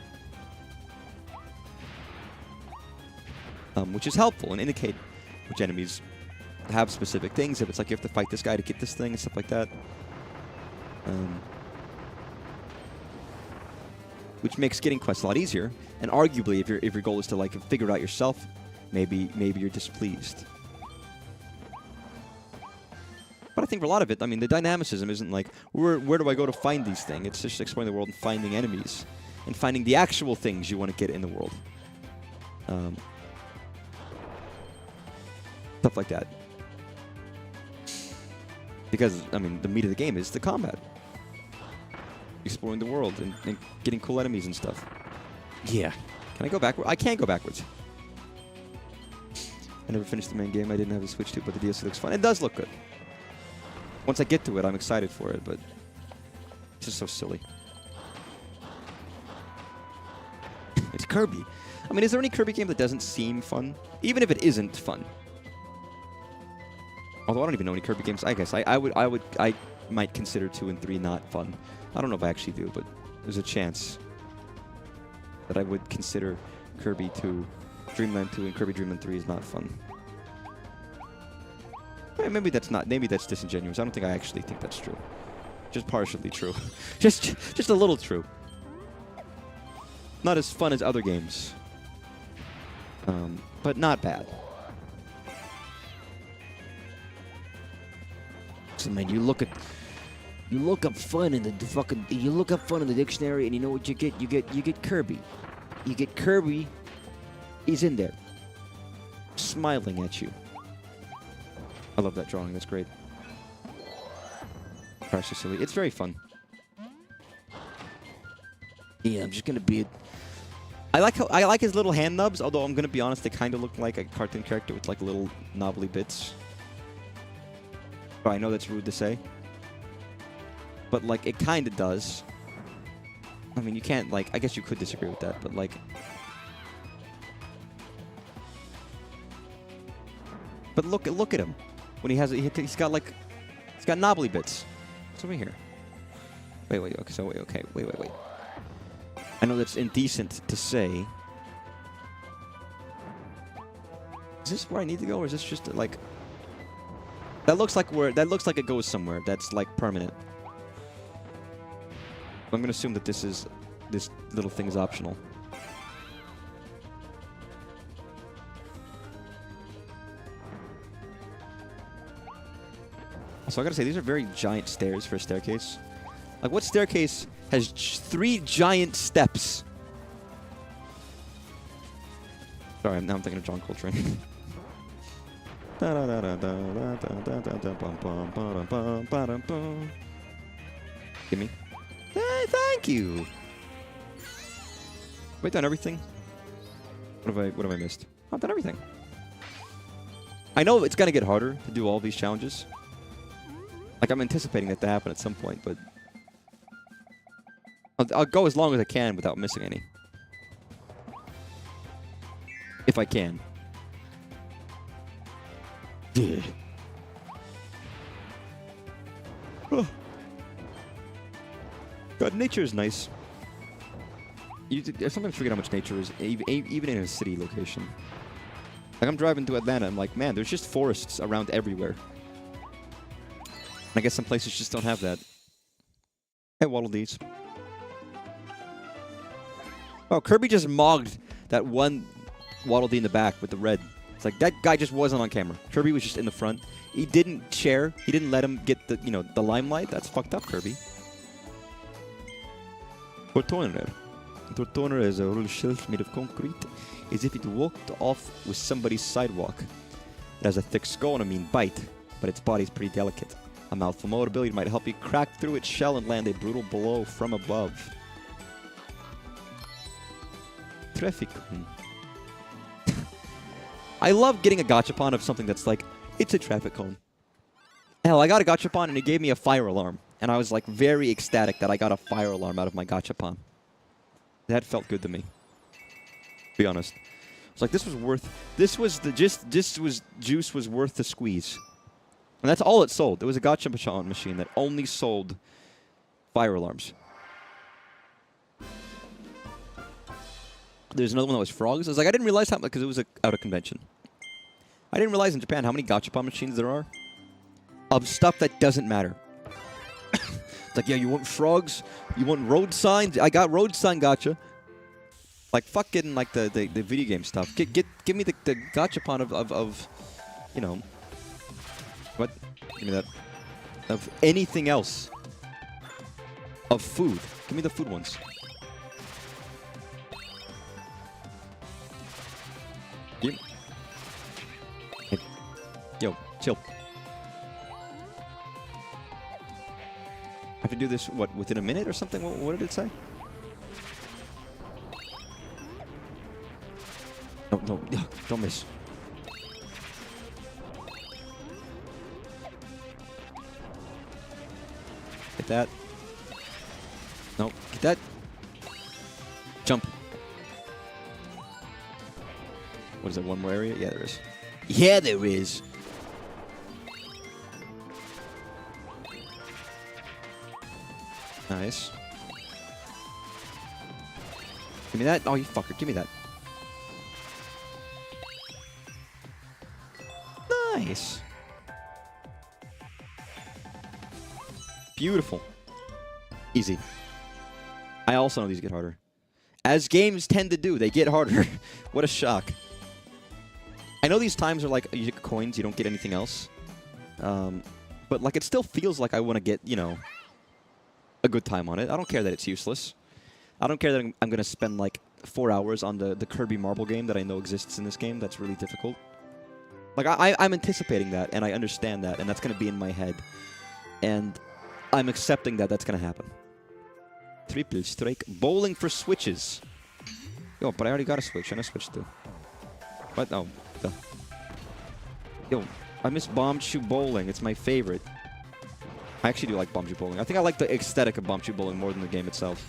Which is helpful, and indicate which enemies have specific things. If it's like you have to fight this guy to get this thing and stuff like that. Which makes getting quests a lot easier. And arguably, if your goal is to, like, figure it out yourself, maybe you're displeased. But I think for a lot of it, I mean, the dynamicism isn't like, where do I go to find these things? It's just exploring the world and finding enemies. And finding the actual things you want to get in the world. Stuff like that. Because, I mean, the meat of the game is the combat. Exploring the world and getting cool enemies and stuff. Yeah. Can I go backward? I can't go backwards. I never finished the main game. I didn't have a Switch to, but the DLC looks fun. It does look good. Once I get to it, I'm excited for it, but it's just so silly. It's Kirby. I mean, is there any Kirby game that doesn't seem fun? Even if it isn't fun. Although I don't even know any Kirby games. I guess I might consider 2 and 3 not fun. I don't know if I actually do, but there's a chance that I would consider Kirby 2, Dreamland 2, and Kirby Dreamland 3 is not fun. Maybe that's not. Maybe that's disingenuous. I don't think I actually think that's true. Just partially true. just a little true. Not as fun as other games, but not bad. So man, you look up fun in the dictionary, and you know what you get? You get Kirby. You get Kirby. He's in there, smiling at you. I love that drawing. That's great. Crash is silly. It's very fun. Yeah, I'm just gonna be. I like his little hand nubs. Although I'm gonna be honest, they kind of look like a cartoon character with like little knobbly bits. But I know that's rude to say. But like it kind of does. I mean, you can't like. I guess you could disagree with that, but like. But look at him. When he has it, he's got knobbly bits. What's over here? Wait. Okay, so wait. I know that's indecent to say. Is this where I need to go, or is this just like? That looks like it goes somewhere. That's like permanent. I'm gonna assume that this little thing is optional. So I gotta say, these are very giant stairs for a staircase. Like, what staircase has 3 giant steps? Sorry, now I'm thinking of John Coltrane. Gimme. Hey, thank you. Have I done everything? What have I missed? I've done everything. I know it's gonna get harder to do all these challenges. Like, I'm anticipating that to happen at some point, but I'll go as long as I can without missing any. If I can. Dude. Oh. God, nature is nice. I sometimes forget how much nature is, even in a city location. Like, I'm driving to Atlanta, I'm like, man, there's just forests around everywhere. I guess some places just don't have that. Hey, Waddle Dees. Oh, Kirby just mogged that one Waddle Dee in the back with the red. It's like, that guy just wasn't on camera. Kirby was just in the front. He didn't share. He didn't let him get the limelight. That's fucked up, Kirby. Tortoner. Tortoner is a little shelf made of concrete, as if it walked off with somebody's sidewalk. It has a thick skull and a mean bite, but its body's pretty delicate. A mouthful motor ability might help you crack through its shell and land a brutal blow from above. Terrific. I love getting a gachapon of something that's like, it's a traffic cone. Hell, I got a gachapon and it gave me a fire alarm. And I was like very ecstatic that I got a fire alarm out of my gachapon. That felt good to me. To be honest. It's like, juice was worth the squeeze. And that's all it sold. There was a gachapon machine that only sold fire alarms. There's another one that was frogs. I was like, I didn't realize how much, because it was out of convention. I didn't realize in Japan how many gachapon machines there are of stuff that doesn't matter. It's like, yeah, you want frogs? You want road signs? I got road sign gacha. Like, fuck getting like the video game stuff. Give me the gachapon of you know, what? Give me that. Of anything else. Of food. Give me the food ones. Hey. Yo, chill. I have to do this, what, within a minute or something? What did it say? No, no, don't miss. Get that. No, get that. Jump. What is it, one more area? Yeah, there is. Yeah, there is. Nice. Give me that. Oh, you fucker. Give me that. Nice. Beautiful. Easy. I also know these get harder. As games tend to do, they get harder. What a shock. I know these times are like, you get coins, you don't get anything else. But like, it still feels like I want to get, you know, a good time on it. I don't care that it's useless. I don't care that I'm going to spend like 4 hours on the Kirby marble game that I know exists in this game. That's really difficult. Like, I'm anticipating that, and I understand that, and that's going to be in my head. And I'm accepting that that's going to happen. Triple strike. Bowling for switches. Yo, but I already got a switch, and I switched to. What? No. Yo, I miss bomb shoe bowling. It's my favorite. I actually do like bomb shoe bowling. I think I like the aesthetic of bomb shoe bowling more than the game itself.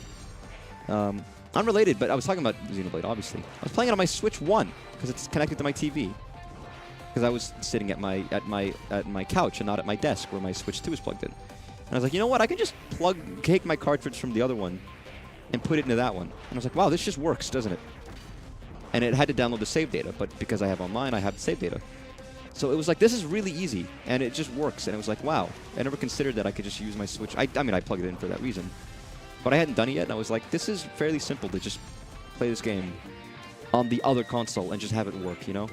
Unrelated, but I was talking about Xenoblade, obviously. I was playing it on my Switch 1 because it's connected to my TV. Because I was sitting at my couch and not at my desk where my Switch 2 is plugged in. And I was like, you know what? I can just take my cartridge from the other one and put it into that one. And I was like, wow, this just works, doesn't it? And it had to download the save data, but because I have online, I have the save data. So it was like, this is really easy, and it just works. And it was like, wow, I never considered that I could just use my Switch. I mean, I plugged it in for that reason. But I hadn't done it yet, and I was like, this is fairly simple to just play this game on the other console and just have it work, you know?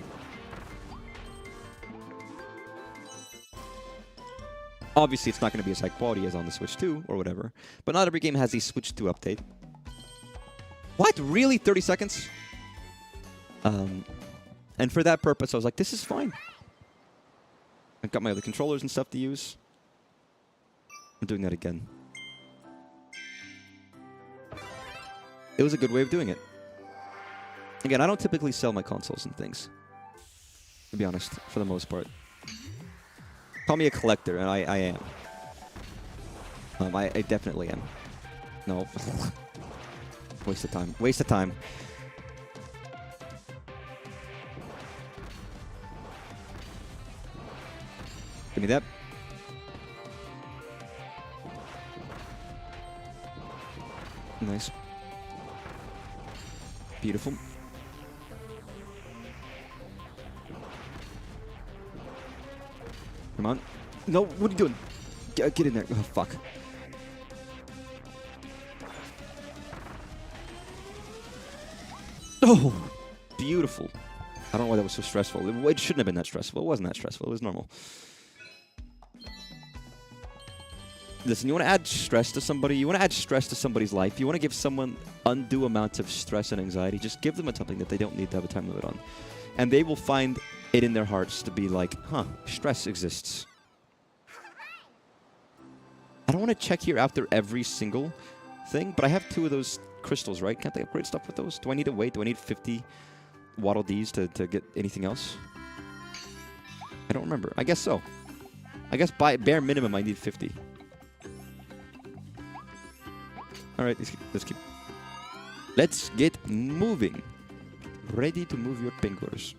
Obviously, it's not going to be as high quality as on the Switch 2 or whatever, but not every game has the Switch 2 update. What? Really? 30 seconds? And for that purpose, I was like, this is fine. I've got my other controllers and stuff to use. I'm doing that again. It was a good way of doing it. Again, I don't typically sell my consoles and things, to be honest, for the most part. Call me a collector, and I am. I definitely am. No. Waste of time. Waste of time. Give me that. Nice. Beautiful. Come on. No, what are you doing? Get in there. Oh, fuck. Oh, beautiful. I don't know why that was so stressful. It shouldn't have been that stressful. It wasn't that stressful. It was normal. Listen, you want to add stress to somebody, you want to add stress to somebody's life, you want to give someone undue amounts of stress and anxiety, just give them something that they don't need to have a time limit on. And they will find it in their hearts to be like, huh, stress exists. I don't want to check here after every single thing, but I have 2 of those crystals, right? Can't they upgrade stuff with those? Do I need to wait? Do I need 50 Waddle Dees to get anything else? I don't remember. I guess so. I guess by bare minimum I need 50. Alright, let's get moving. Ready to move your fingers.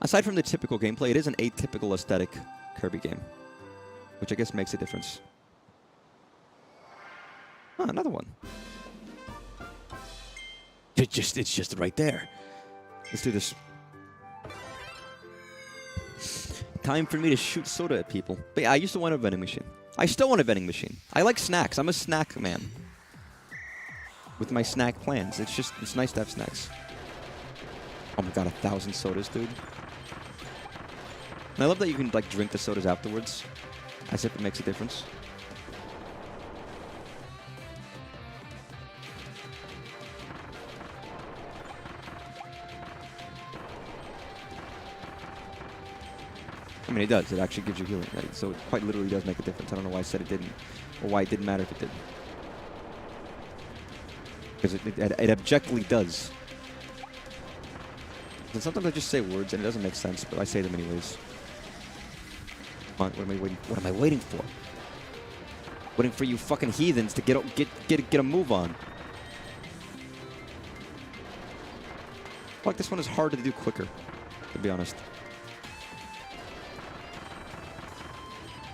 Aside from the typical gameplay, it is an atypical aesthetic Kirby game, which I guess makes a difference. Ah, another one. It's just right there. Let's do this. Time for me to shoot soda at people. But yeah, I used to want a vending machine. I still want a vending machine. I like snacks. I'm a snack man. With my snack plans. It's nice to have snacks. Oh my god, 1,000 sodas, dude. And I love that you can like drink the sodas afterwards. As if it makes a difference. I mean, it does. It actually gives you healing. Right? So it quite literally does make a difference. I don't know why I said it didn't, or why it didn't matter if it did. Because it objectively does. And sometimes I just say words and it doesn't make sense, but I say them anyways. Come on, what am I waiting? What am I waiting for? Waiting for you fucking heathens to get a move on. Fuck, this one is hard to do quicker, to be honest.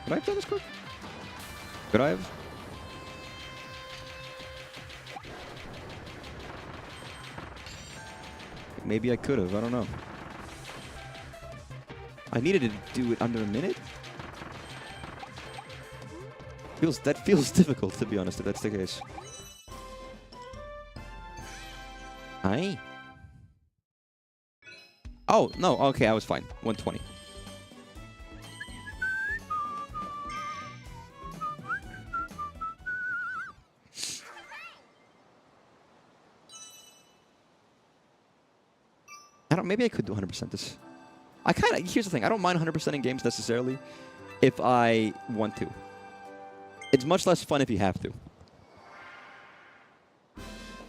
Could I have done this quick? Could I have? Maybe I could have. I don't know. I needed to do it under a minute? That feels difficult, to be honest, if that's the case. Aye. Oh, no. Okay, I was fine. 120. Maybe I could do 100% this. Here's the thing. I don't mind 100% in games necessarily if I want to. It's much less fun if you have to.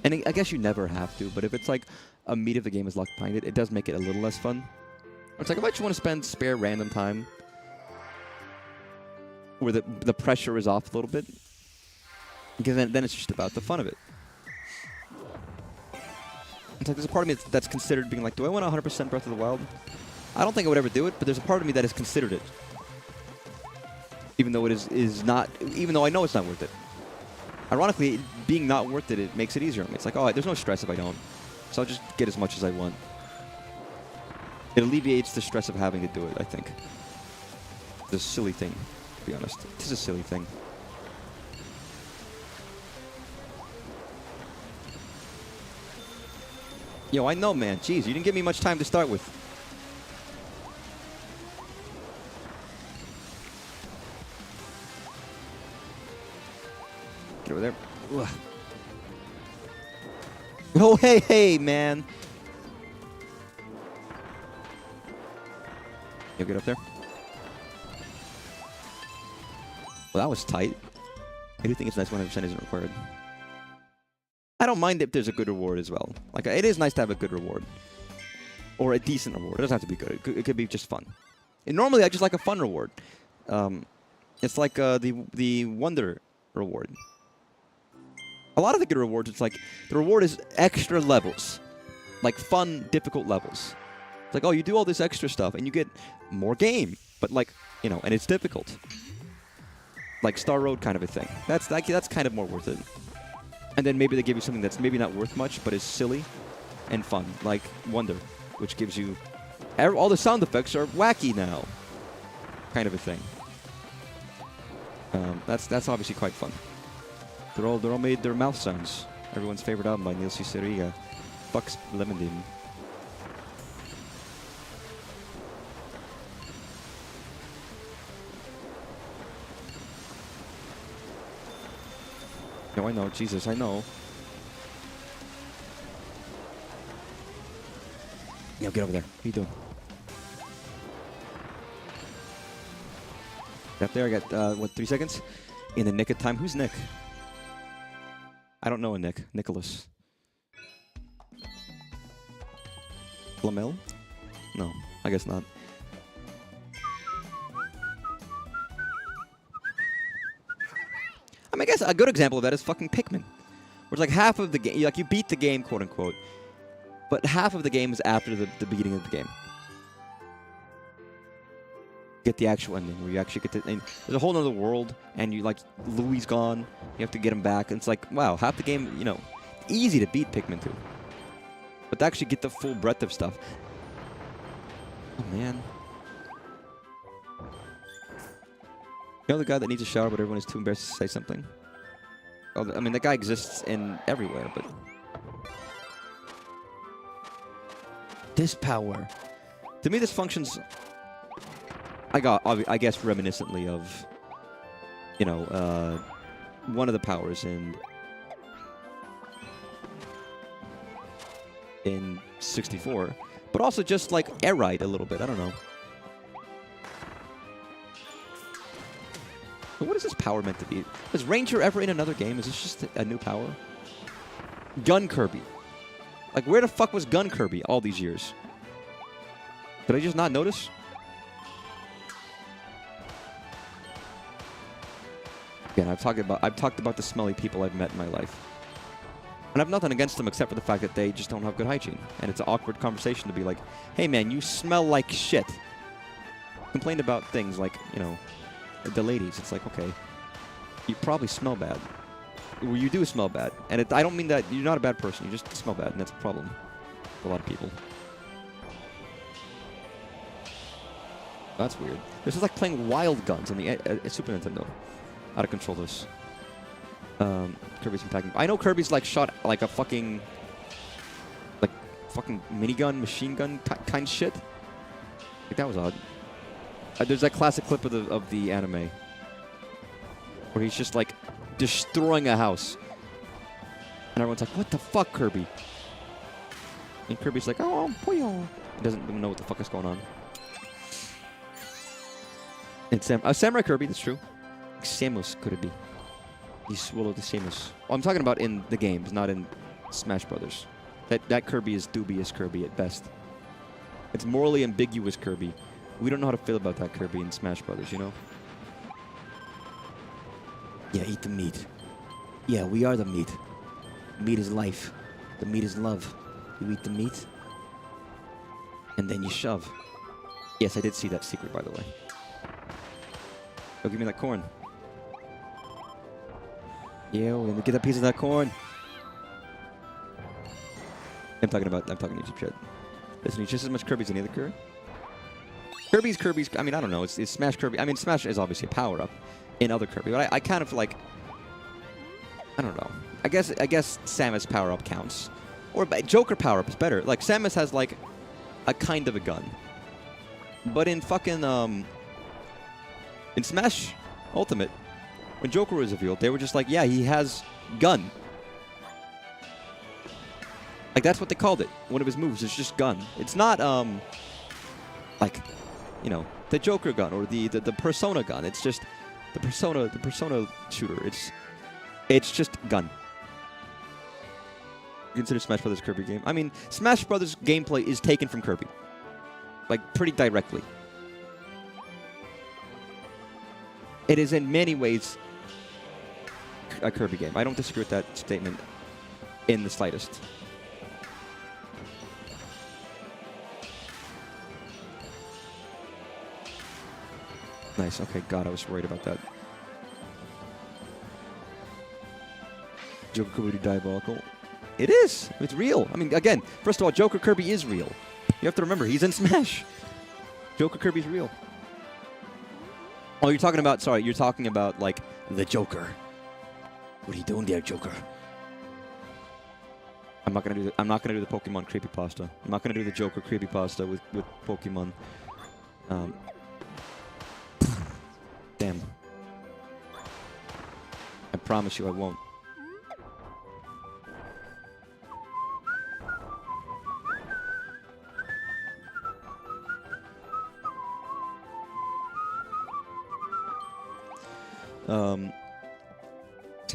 And I guess you never have to, but if it's like a meat of the game is locked behind it, it does make it a little less fun. It's like if I just want to spend spare random time where the pressure is off a little bit, because then it's just about the fun of it. It's like there's a part of me that's considered being like, do I want 100% Breath of the Wild? I don't think I would ever do it, but there's a part of me that has considered it. Even though it is not, even though I know it's not worth it. Ironically, being not worth it, it makes it easier on me. It's like, oh, there's no stress if I don't. So I'll just get as much as I want. It alleviates the stress of having to do it, I think. It's a silly thing, to be honest. It is a silly thing. Yo, I know, man. Jeez, you didn't give me much time to start with. Get over there. Ugh. Oh, hey, man. You'll get up there. Well, that was tight. I do think it's nice 100% isn't required. I don't mind if there's a good reward as well. Like, it is nice to have a good reward. Or a decent reward. It doesn't have to be good. It could be just fun. And normally, I just like a fun reward. It's like the Wonder reward. A lot of the good rewards, it's like, the reward is extra levels. Like, fun, difficult levels. It's like, oh, you do all this extra stuff, and you get more game. But, like, you know, and it's difficult. Like Star Road kind of a thing. That's kind of more worth it. And then maybe they give you something that's maybe not worth much, but is silly and fun, like Wonder, which gives you all the sound effects are wacky now, kind of a thing. That's obviously quite fun. They're all made their mouth sounds. Everyone's favorite album by Neil C. Seriga, Bucks Lemondine. No, I know. Jesus, I know. Yeah, get over there. What are you doing? Get up there. I got, what, 3 seconds? In the nick of time. Who's Nick? I don't know a Nick. Nicholas. Flamel? No, I guess not. I mean, I guess a good example of that is fucking Pikmin. Where it's like half of the game, like you beat the game, quote unquote, but half of the game is after the beginning of the game. Get the actual ending where you actually get to, and there's a whole other world, and you like, Louie's gone, you have to get him back, and it's like, wow, half the game, you know, easy to beat Pikmin 2. But to actually get the full breadth of stuff. Oh, man. You know the guy that needs a shower, but everyone is too embarrassed to say something? Oh, I mean, that guy exists in everywhere, but... This power. To me, this functions... I guess, reminiscently of, you know, one of the powers in 64. But also just, like, air ride a little bit. I don't know. But what is this power meant to be? Was Ranger ever in another game? Is this just a new power? Gun Kirby. Like, where the fuck was Gun Kirby all these years? Did I just not notice? Again, I've talked about the smelly people I've met in my life. And I've nothing against them except for the fact that they just don't have good hygiene. And it's an awkward conversation to be like, hey man, you smell like shit. Complained about things like, you know, the ladies. It's like, okay, you probably smell bad. Well, you do smell bad. And I don't mean that you're not a bad person. You just smell bad, and that's a problem for a lot of people. That's weird. This is like playing Wild Guns on the Super Nintendo. Out of control, this. Kirby's attacking. I know Kirby's like shot like a fucking minigun, machine gun kind of shit. Like, that was odd. There's that classic clip of the anime where he's just like destroying a house, and everyone's like, "What the fuck, Kirby?" And Kirby's like, "Oh, boy." He doesn't even know what the fuck is going on. And Samurai Kirby, that's true. Samus could it be? He swallowed the Samus. Oh, I'm talking about in the games, not in Smash Brothers. That Kirby is dubious Kirby at best. It's morally ambiguous Kirby. We don't know how to feel about that Kirby in Smash Brothers, you know? Yeah, eat the meat. Yeah, we are the meat. Meat is life. The meat is love. You eat the meat, and then you shove. Yes, I did see that secret, by the way. Oh, give me that corn. Yeah, let me get a piece of that corn. I'm talking YouTube shit. Listen, he's just as much Kirby as any other Kirby. Kirby's, I mean, I don't know. It's Smash Kirby. I mean, Smash is obviously a power-up in other Kirby, but I kind of like, I don't know. I guess Samus power-up counts. Or Joker power-up is better. Like, Samus has, like, a kind of a gun. But in fucking, in Smash Ultimate, when Joker was revealed, they were just like, yeah, he has gun. Like, that's what they called it. One of his moves is just gun. It's not, like, you know, the Joker gun or the Persona gun. It's just the Persona shooter. It's just gun. Consider Smash Brothers Kirby game. I mean, Smash Brothers gameplay is taken from Kirby. Like, pretty directly. It is in many ways a Kirby game. I don't disagree with that statement in the slightest. Nice. Okay, God, I was worried about that. Joker Kirby diabolical. It is. It's real. I mean, again, first of all, Joker Kirby is real. You have to remember, he's in Smash. Joker Kirby's real. Oh, you're talking about, like, the Joker. What are you doing there, Joker? I'm not gonna do the Pokemon creepypasta. I'm not gonna do the Joker creepypasta with Pokemon. Damn. I promise you I won't.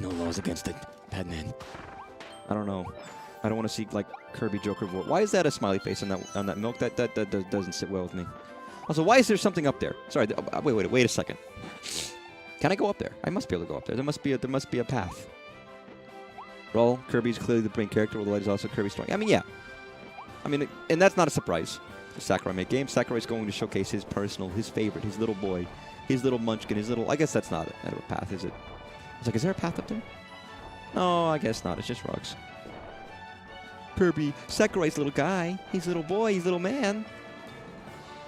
No laws against it, Padman. I don't know. I don't want to see, like, Kirby Joker. Why is that a smiley face on that milk? That doesn't sit well with me. Also, why is there something up there? Sorry, wait a second. Can I go up there? I must be able to go up there. There must be a path. Well, Kirby's clearly the main character, well, the light is also Kirby's story. I mean, yeah. I mean, and that's not a surprise. Sakurai made games. Sakurai's going to showcase his favorite, his little boy, his little munchkin, I guess that's not a path, is it? I was like, is there a path up there? No, I guess not. It's just rocks. Kirby, Sakurai's little guy. He's little boy. He's little man.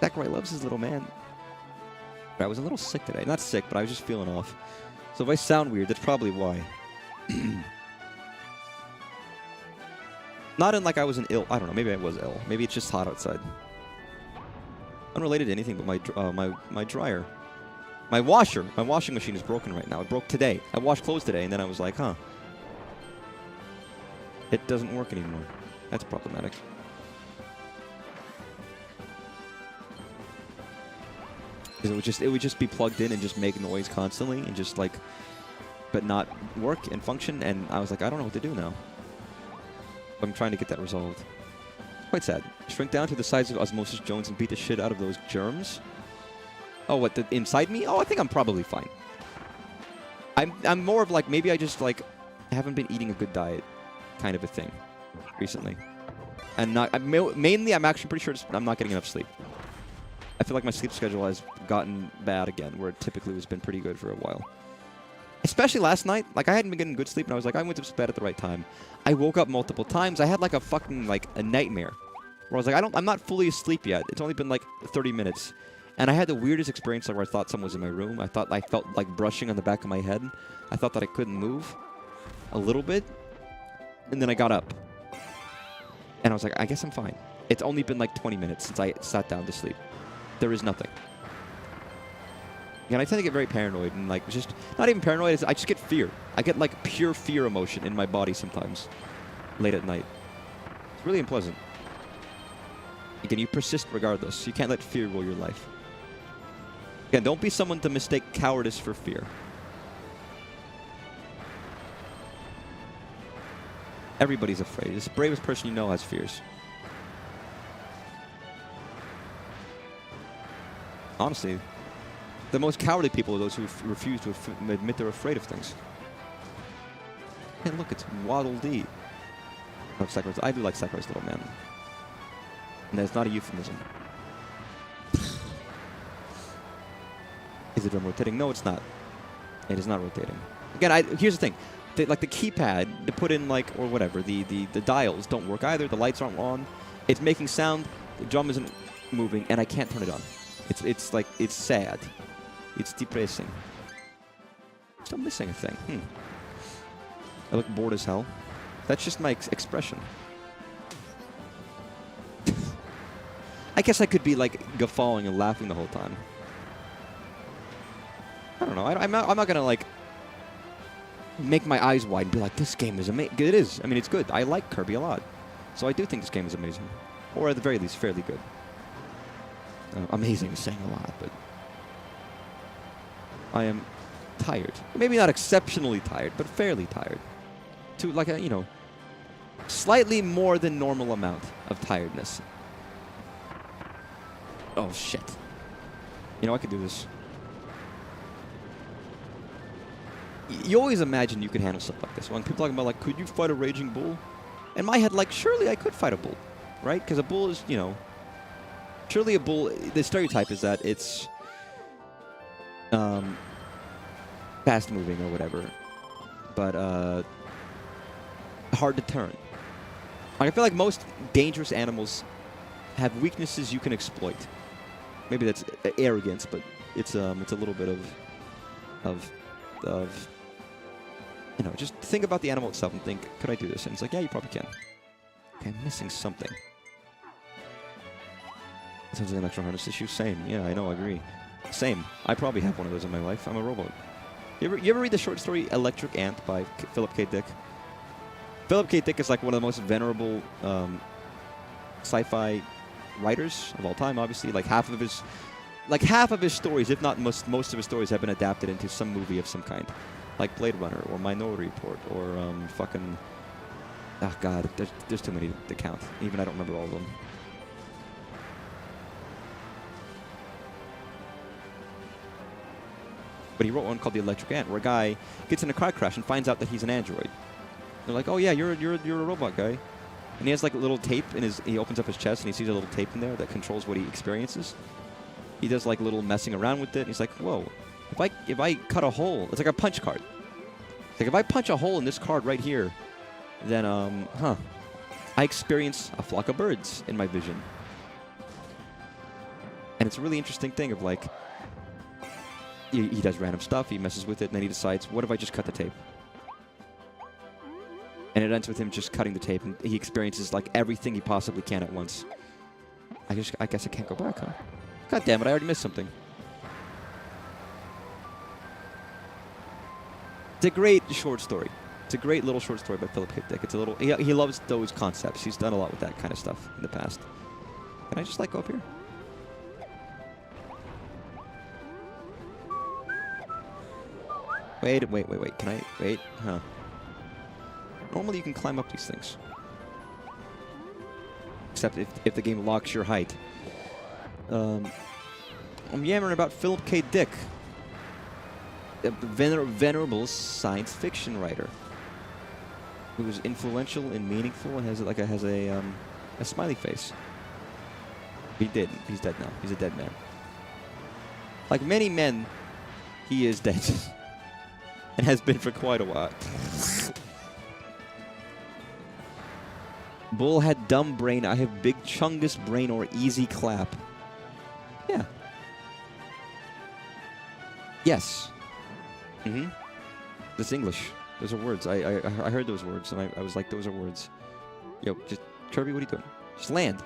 Sakurai loves his little man. But I was a little sick today. Not sick, but I was just feeling off. So if I sound weird, that's probably why. Not in like I was ill. I don't know. Maybe I was ill. Maybe it's just hot outside. Unrelated to anything but my dryer. My washing machine is broken right now. It broke today. I washed clothes today, and then I was like, huh. It doesn't work anymore. That's problematic. Because it would just be plugged in and just make noise constantly and just like, but not work and function. And I was like, I don't know what to do now. I'm trying to get that resolved. Quite sad. Shrink down to the size of Osmosis Jones and beat the shit out of those germs. Oh, what, inside me? Oh, I think I'm probably fine. I'm more of like, maybe I just like haven't been eating a good diet kind of a thing recently. And mainly I'm actually pretty sure I'm not getting enough sleep. I feel like my sleep schedule has gotten bad again, where it typically has been pretty good for a while. Especially last night, like I hadn't been getting good sleep, and I was like, I went to bed at the right time. I woke up multiple times. I had like a fucking like a nightmare, where I was like, I'm not fully asleep yet. It's only been like 30 minutes, and I had the weirdest experience where I thought someone was in my room. I felt like brushing on the back of my head. I thought that I couldn't move a little bit, and then I got up, and I was like, I guess I'm fine. It's only been like 20 minutes since I sat down to sleep. There is nothing. And I tend to get very paranoid and like just not even paranoid. I just get fear. I get like pure fear emotion in my body sometimes, late at night. It's really unpleasant. Again, you persist regardless. You can't let fear rule your life. Again, don't be someone to mistake cowardice for fear. Everybody's afraid. It's the bravest person you know has fears. Honestly, the most cowardly people are those who refuse to admit they're afraid of things. Hey, look, it's Waddle Dee. I do like Sakurai's little man. And that's not a euphemism. Is the drum rotating? No, it's not. It is not rotating. Again, here's the thing. Like the keypad to put in like, or whatever, the dials don't work either. The lights aren't on. It's making sound. The drum isn't moving, and I can't turn it on. It's like, it's sad. It's depressing. Still missing a thing. I look bored as hell. That's just my expression. I guess I could be like guffawing and laughing the whole time. I don't know. I'm not gonna like make my eyes wide and be like, this game is amazing. It is. I mean, it's good. I like Kirby a lot. So I do think this game is amazing. Or at the very least, fairly good. Amazing is saying a lot, but I am tired. Maybe not exceptionally tired, but fairly tired. To like a, slightly more than normal amount of tiredness. Oh, shit. I could do this. You always imagine you could handle stuff like this. When people talk about, like, could you fight a raging bull? In my head, like, surely I could fight a bull, right? Because a bull is, surely a bull, the stereotype is that it's fast moving or whatever, but hard to turn. Like, I feel like most dangerous animals have weaknesses you can exploit. Maybe that's arrogance, but it's a little bit of just think about the animal itself and think, could I do this? And it's like, yeah, you probably can. Okay, I'm missing something. Sounds like an electro harness issue. Same. Yeah, I know. I agree. Same. I probably have one of those in my life. I'm a robot. You ever read the short story Electric Ant by Philip K. Dick? Philip K. Dick is like one of the most venerable sci-fi writers of all time. Obviously, like half of his stories, if not most of his stories, have been adapted into some movie of some kind, like Blade Runner or Minority Report or fucking. Oh God, there's too many to count. Even I don't remember all of them. But he wrote one called The Electric Ant, where a guy gets in a car crash and finds out that he's an android. They're like, oh yeah, you're a robot guy. And he has like a little tape in he opens up his chest and he sees a little tape in there that controls what he experiences. He does like little messing around with it, and he's like, whoa, if I cut a hole, it's like a punch card. It's like if I punch a hole in this card right here, then I experience a flock of birds in my vision. And it's a really interesting thing of like, he does random stuff, he messes with it, and then he decides, what if I just cut the tape? And it ends with him just cutting the tape, and he experiences like everything he possibly can at once. I guess I can't go back, huh? God damn it, I already missed something. It's a great short story. It's a great little short story by Philip K. Dick. It's a little, he loves those concepts. He's done a lot with that kind of stuff in the past. Can I just like go up here? Wait. Can I? Wait. Huh. Normally you can climb up these things. except if the game locks your height. I'm yammering about Philip K. Dick, a venerable science fiction writer who is influential and meaningful and has a smiley face. He did. He's dead now. He's a dead man. Like many men, he is dead. And has been for quite a while. Bull had dumb brain. I have big chungus brain or easy clap. Yeah. Yes. Mm-hmm. That's English. Those are words. I heard those words, and I was like, those are words. Yo, just Kirby, what are you doing? Just land.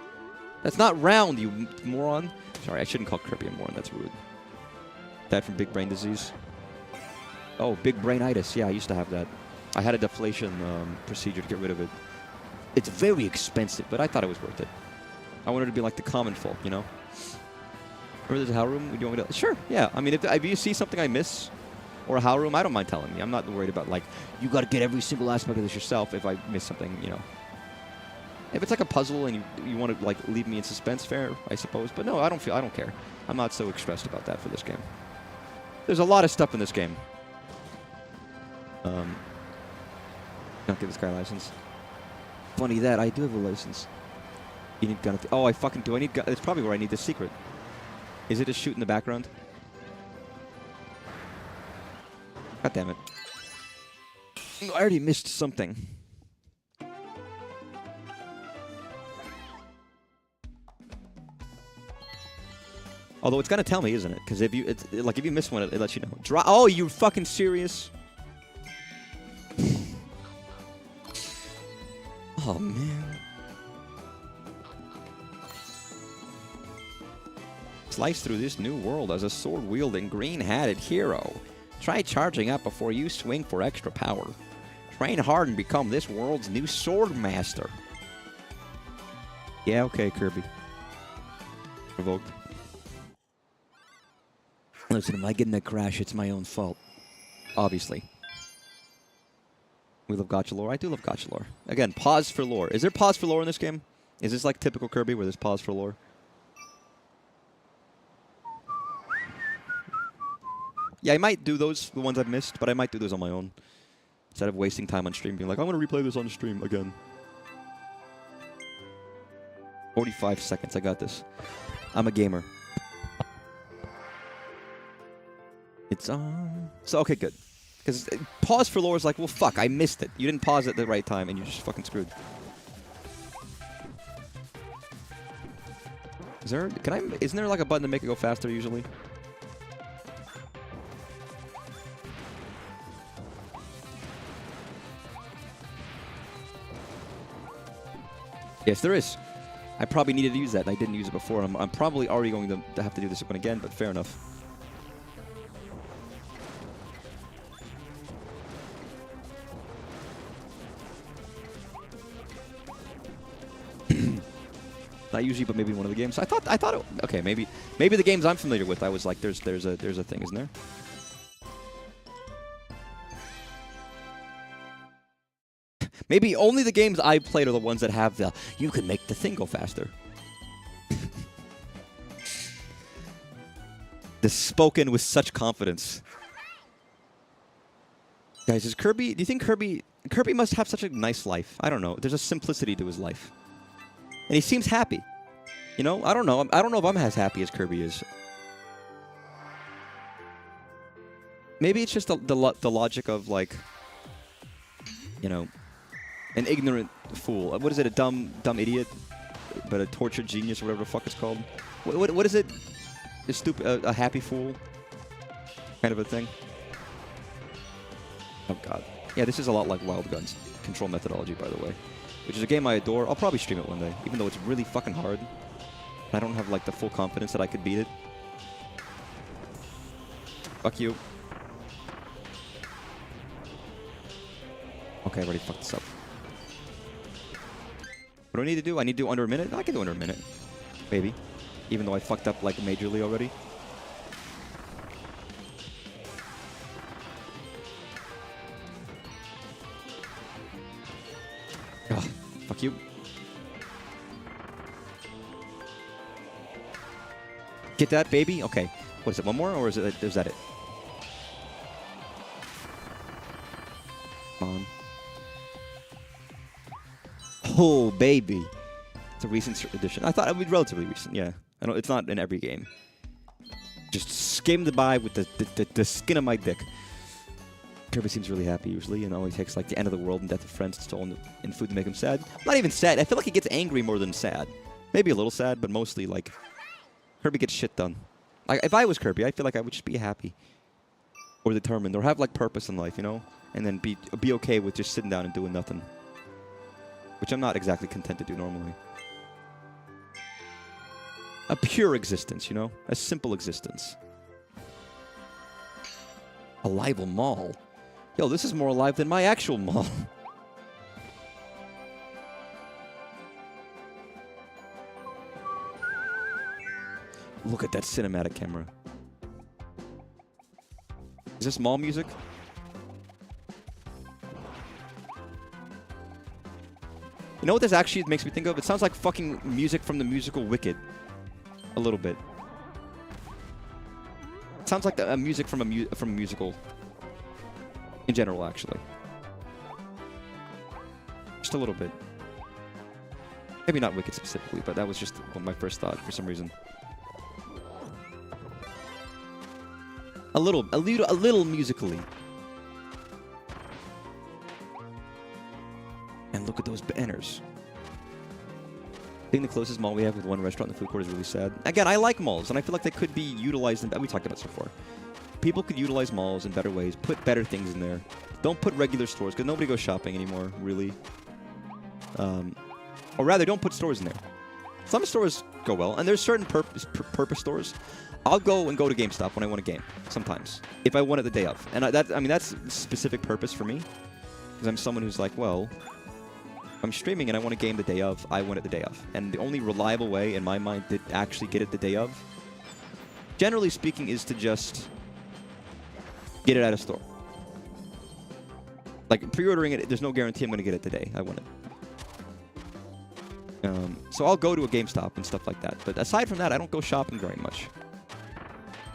That's not round, you moron. Sorry, I shouldn't call Kirby a moron. That's rude. That from big brain disease. Oh, big brainitis. Yeah, I used to have that. I had a deflation procedure to get rid of it. It's very expensive, but I thought it was worth it. I wanted to be like the common folk, you know? Remember there's a howl room? Do you want me to? Sure, yeah. I mean, if you see something I miss or a howl room, I don't mind telling you. I'm not worried about, like, you got to get every single aspect of this yourself if I miss something, you know? If it's like a puzzle and you want to, like, leave me in suspense, fair, I suppose. But no, I don't care. I'm not so stressed about that for this game. There's a lot of stuff in this game. Not give this guy a license. Funny that, I do have a license. You need gun. Oh, I fucking do. I need gun. It's probably where I need the secret. Is it a shoot in the background? God damn it. I already missed something. Although it's gonna tell me, isn't it? Because if you miss one, it lets you know. Oh, you fucking serious? Oh man. Slice through this new world as a sword-wielding, green-hatted hero. Try charging up before you swing for extra power. Train hard and become this world's new sword master. Yeah, okay, Kirby. Provoked. Listen, if I get in a crash, it's my own fault. Obviously. We love gacha lore. I do love gacha lore. Again, pause for lore. Is there pause for lore in this game? Is this like typical Kirby where there's pause for lore? Yeah, I might do those, the ones I've missed, but I might do those on my own. Instead of wasting time on stream, being like, I'm going to replay this on stream again. 45 seconds, I got this. I'm a gamer. It's on. So, okay, good. Because pause for lore is like, well, fuck, I missed it. You didn't pause at the right time, and you're just fucking screwed. Isn't there like a button to make it go faster usually? Yes, there is. I probably needed to use that, and I didn't use it before. I'm probably already going to have to do this one again, but fair enough. Not usually, but maybe one of the games. I thought it, okay, maybe the games I'm familiar with, I was like, there's a thing, isn't there? Maybe only the games I've played are the ones that have the, you can make the thing go faster. The spoken with such confidence. Guys, do you think Kirby must have such a nice life? I don't know. There's a simplicity to his life. And he seems happy. You know, I don't know. I don't know if I'm as happy as Kirby is. Maybe it's just the logic of, like, you know, an ignorant fool. What is it? A dumb idiot, but a tortured genius, or whatever the fuck it's called. What is it? A happy fool, kind of a thing. Oh god. Yeah, this is a lot like Wild Gun's control methodology, by the way, which is a game I adore. I'll probably stream it one day, even though it's really fucking hard. I don't have like the full confidence that I could beat it. Fuck you. Okay, I already fucked this up. What do I need to do? I need to do under a minute? I can do under a minute. Maybe. Even though I fucked up, like, majorly already. Ugh, fuck you. Get that, baby? Okay. What is it, one more, or is that it? Come on. Oh, baby. It's a recent edition. I thought it would be relatively recent, yeah. I don't, it's not in every game. Just skimmed by with the skin of my dick. Kirby seems really happy usually, and only takes like the end of the world and death of friends stolen in food to make him sad. Not even sad. I feel like he gets angry more than sad. Maybe a little sad, but mostly like Kirby gets shit done. Like if I was Kirby, I feel like I would just be happy or determined or have like purpose in life, you know, and then be okay with just sitting down and doing nothing, which I'm not exactly content to do normally. A pure existence, you know, a simple existence. A live mall. Yo, this is more alive than my actual mall. Look at that cinematic camera. Is this mall music? You know what this actually makes me think of? It sounds like fucking music from the musical Wicked. A little bit. It sounds like the music from a musical. In general, actually. Just a little bit. Maybe not Wicked specifically, but that was just my first thought for some reason. A little musically. And look at those banners. Being the closest mall we have with one restaurant in the food court is really sad. Again, I like malls, and I feel like they could be utilized in... We talked about this before. People could utilize malls in better ways, put better things in there. Don't put regular stores, because nobody goes shopping anymore, really. Or rather, don't put stores in there. Some stores go well, and there's certain purpose stores. I'll go to GameStop when I want a game, sometimes, if I want it the day of. And that's specific purpose for me, because I'm someone who's like, well... I'm streaming and I want a game the day of, I want it the day of. And the only reliable way, in my mind, to actually get it the day of, generally speaking, is to just get it at a store. Like, pre-ordering it, there's no guarantee I'm going to get it today. I want it. So I'll go to a GameStop and stuff like that. But aside from that, I don't go shopping very much.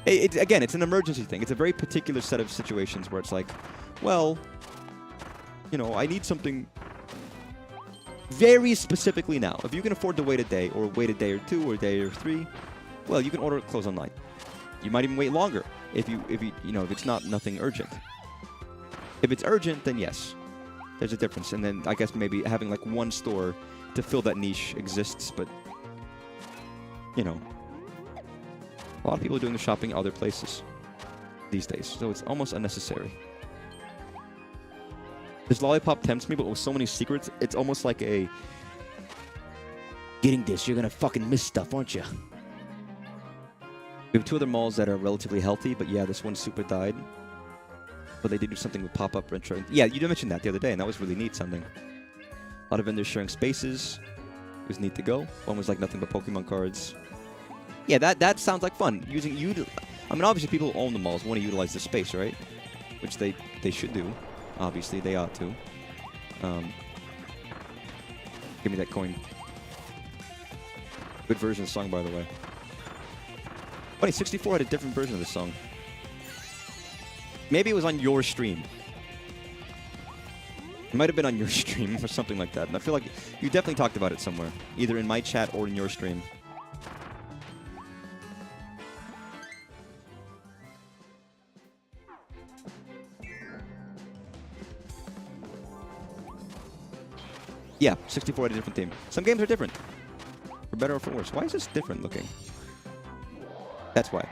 Again, it's an emergency thing. It's a very particular set of situations where it's like, well, you know, I need something... very specifically now. If you can afford to wait a day, or wait a day or two, or a day or three, well, you can order clothes online. You might even wait longer if it's not nothing urgent. If it's urgent, then yes, there's a difference. And then I guess maybe having like one store to fill that niche exists, but you know, a lot of people are doing the shopping other places these days, so it's almost unnecessary. This lollipop tempts me, but with so many secrets, it's almost like a... Getting this, you're gonna fucking miss stuff, aren't you? We have two other malls that are relatively healthy, but yeah, this one super died. But they did do something with pop-up retro. Yeah, you did mention that the other day, and that was really neat sounding. A lot of vendors sharing spaces. It was neat to go. One was like nothing but Pokemon cards. Yeah, that sounds like fun. I mean, obviously people who own the malls want to utilize the space, right? Which they should do. Obviously, they ought to. Give me that coin. Good version of the song, by the way. Funny, 64 had a different version of the song. Maybe it was on your stream. It might have been on your stream or something like that. And I feel like you definitely talked about it somewhere. Either in my chat or in your stream. Yeah, 64 had a different theme. Some games are different. For better or for worse. Why is this different looking? That's why.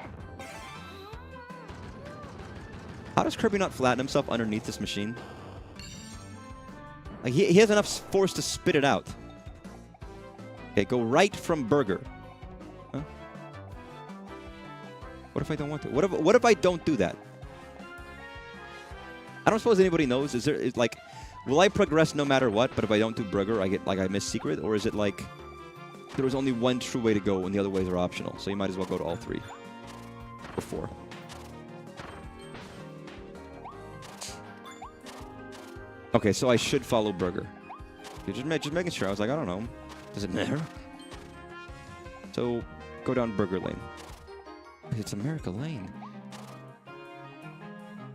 How does Kirby not flatten himself underneath this machine? Like, he has enough force to spit it out. Okay, go right from burger. Huh? What if I don't want to? What if I don't do that? I don't suppose anybody knows. Is like, will I progress no matter what? But if I don't do burger, I miss secret, or is it like there was only one true way to go and the other ways are optional? So you might as well go to all three or four. Okay, so I should follow burger. Okay, just making sure. I was like, I don't know. Does it matter? So go down burger lane. It's America Lane.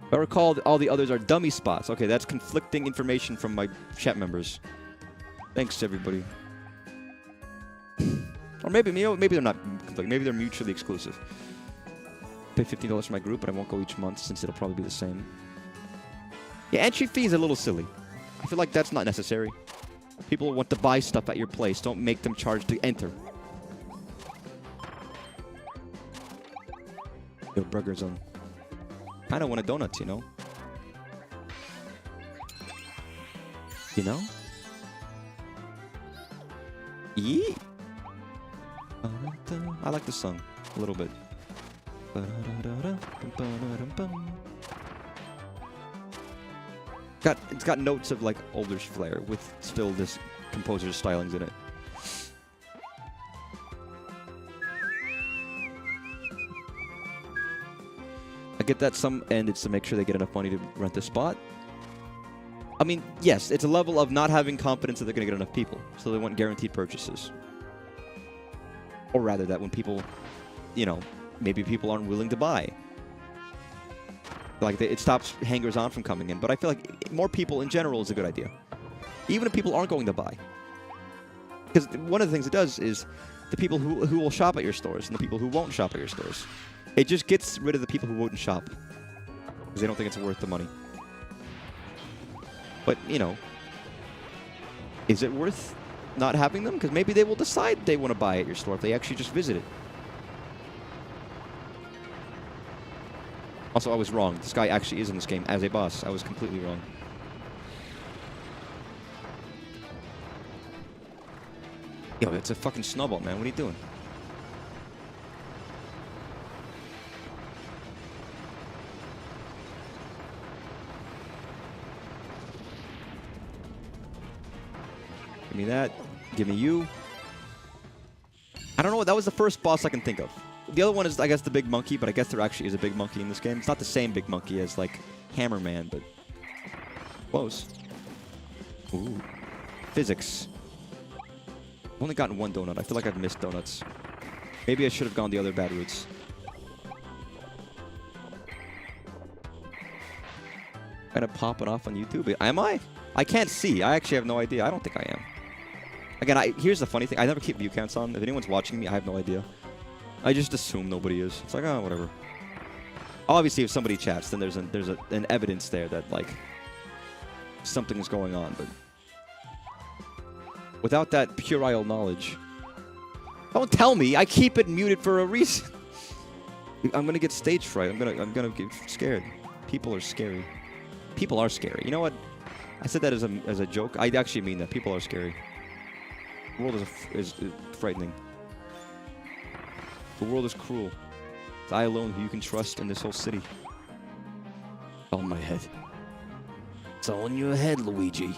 If I recall, all the others are dummy spots. Okay, that's conflicting information from my chat members. Thanks, everybody. Or maybe they're not conflicting. Maybe they're mutually exclusive. Pay $15 for my group, but I won't go each month since it'll probably be the same. Yeah, entry fee is a little silly. I feel like that's not necessary. People want to buy stuff at your place. Don't make them charge to enter. Yo, burgers on. Kind of want a donut, you know? You know? Yee! I like the song a little bit. It's got notes of like older flair with still this composer's stylings in it. I get that some end it's to make sure they get enough money to rent the spot. I mean, yes, it's a level of not having confidence that they're going to get enough people, so they want guaranteed purchases. Or rather, that when people, you know, maybe people aren't willing to buy. Like, it stops hangers-on from coming in. But I feel like more people in general is a good idea. Even if people aren't going to buy. Because one of the things it does is the people who will shop at your stores and the people who won't shop at your stores. It just gets rid of the people who wouldn't shop. Because they don't think it's worth the money. But, you know, is it worth not having them? Because maybe they will decide they want to buy at your store if they actually just visit it. Also, I was wrong. This guy actually is in this game as a boss. I was completely wrong. Yo, it's a fucking snowball, man. What are you doing? Give me that. Give me you. I don't know. That was the first boss I can think of. The other one is, I guess, the big monkey, but I guess there actually is a big monkey in this game. It's not the same big monkey as, like, Hammer Man, but close. Ooh. Physics. I've only gotten one donut. I feel like I've missed donuts. Maybe I should have gone the other bad routes. Kind of popping off on YouTube. Am I? I can't see. I actually have no idea. I don't think I am. Again, here's the funny thing. I never keep view counts on. If anyone's watching me, I have no idea. I just assume nobody is. It's like, oh, whatever. Obviously, if somebody chats, then there's an evidence there that, like, something's going on. But without that puerile knowledge, don't tell me. I keep it muted for a reason. I'm gonna get stage fright. I'm gonna get scared. People are scary. People are scary. You know what? I said that as a joke. I actually mean that. People are scary. The world is frightening. The world is cruel. It's I alone who you can trust in this whole city. All in my head. It's all in your head, Luigi.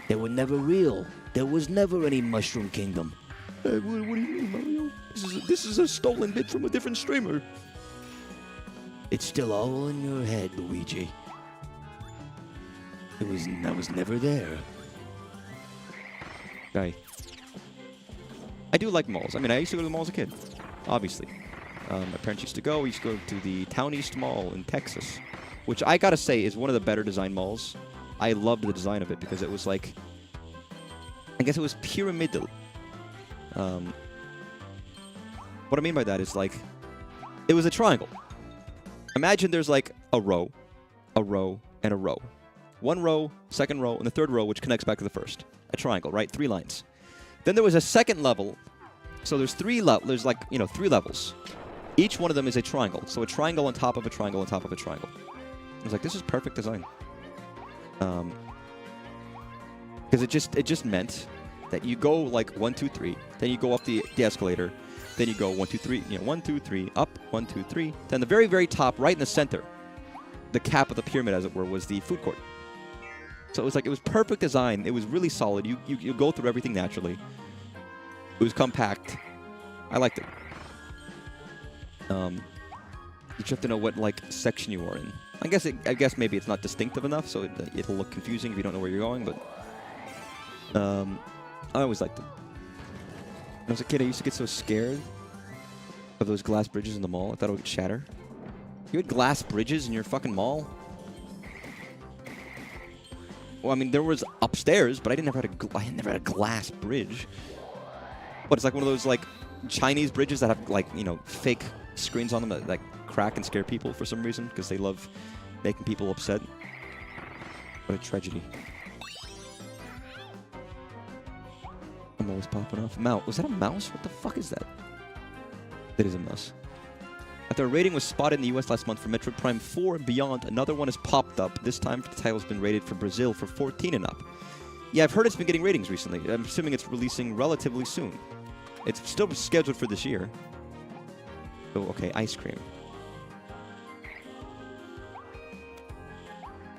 They were never real. There was never any Mushroom Kingdom. What do you mean, Mario? This is a stolen bit from a different streamer. It's still all in your head, Luigi. That was never there. Okay. I do like malls. I mean, I used to go to the mall as a kid. Obviously. My parents used to go. We used to go to the Town East Mall in Texas, which I gotta say is one of the better designed malls. I loved the design of it because it was like, I guess it was pyramidal. What I mean by that is like, it was a triangle. Imagine there's like a row, and a row. One row, second row, and the third row, which connects back to the first. A triangle, right? 3 lines. Then there was a second level. So there's 3 levels. There's like, 3 levels. Each one of them is a triangle. So a triangle on top of a triangle on top of a triangle. I was like, this is perfect design. Because it just meant that you go like 1, 2, 3. Then you go up the escalator. Then you go 1, 2, 3. 1, 2, 3. Up. 1, 2, 3. Then the very, very top, right in the center, the cap of the pyramid, as it were, was the food court. So it was perfect design. It was really solid. You go through everything naturally. It was compact. I liked it. You just have to know what like section you are in. I guess maybe it's not distinctive enough, so it'll look confusing if you don't know where you're going. But I always liked it. When I was a kid, I used to get so scared of those glass bridges in the mall. I thought it would shatter. You had glass bridges in your fucking mall? Well, I mean, there was upstairs, but I never had a glass bridge. But it's like one of those like Chinese bridges that have like, you know, fake screens on them that like crack and scare people for some reason because they love making people upset. What a tragedy. I'm always popping off. Mouse. Was that a mouse? What the fuck is that? That is a mouse. After a rating was spotted in the US last month for Metroid Prime 4 and beyond, another one has popped up. This time the title has been rated for Brazil for 14 and up. Yeah, I've heard it's been getting ratings recently. I'm assuming it's releasing relatively soon. It's still scheduled for this year. Oh, okay, ice cream.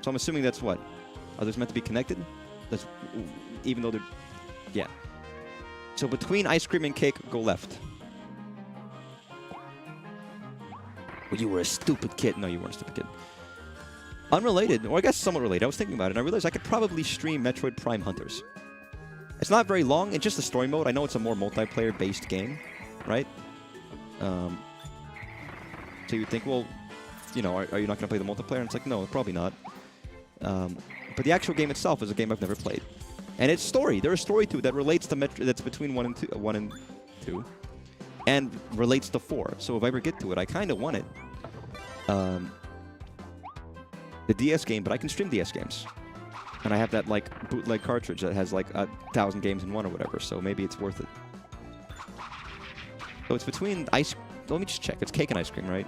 So I'm assuming that's what? Are those meant to be connected? That's, even though they're... Yeah. So between ice cream and cake, go left. Well, you were a stupid kid. No, you weren't a stupid kid. Unrelated, or I guess somewhat related. I was thinking about it, and I realized I could probably stream Metroid Prime Hunters. It's not very long. It's just the story mode. I know it's a more multiplayer-based game, right? So you'd think, well, you know, are you not going to play the multiplayer? And it's like, no, probably not. But the actual game itself is a game I've never played. And it's story. There's a story to it that relates to that's between 1 and 2. And relates to 4. So if I ever get to it, I kind of want it. The DS game, but I can stream DS games. And I have that, like, bootleg cartridge that has, like, 1,000 games in one or whatever, so maybe it's worth it. So it's between ice... Let me just check. It's cake and ice cream, right?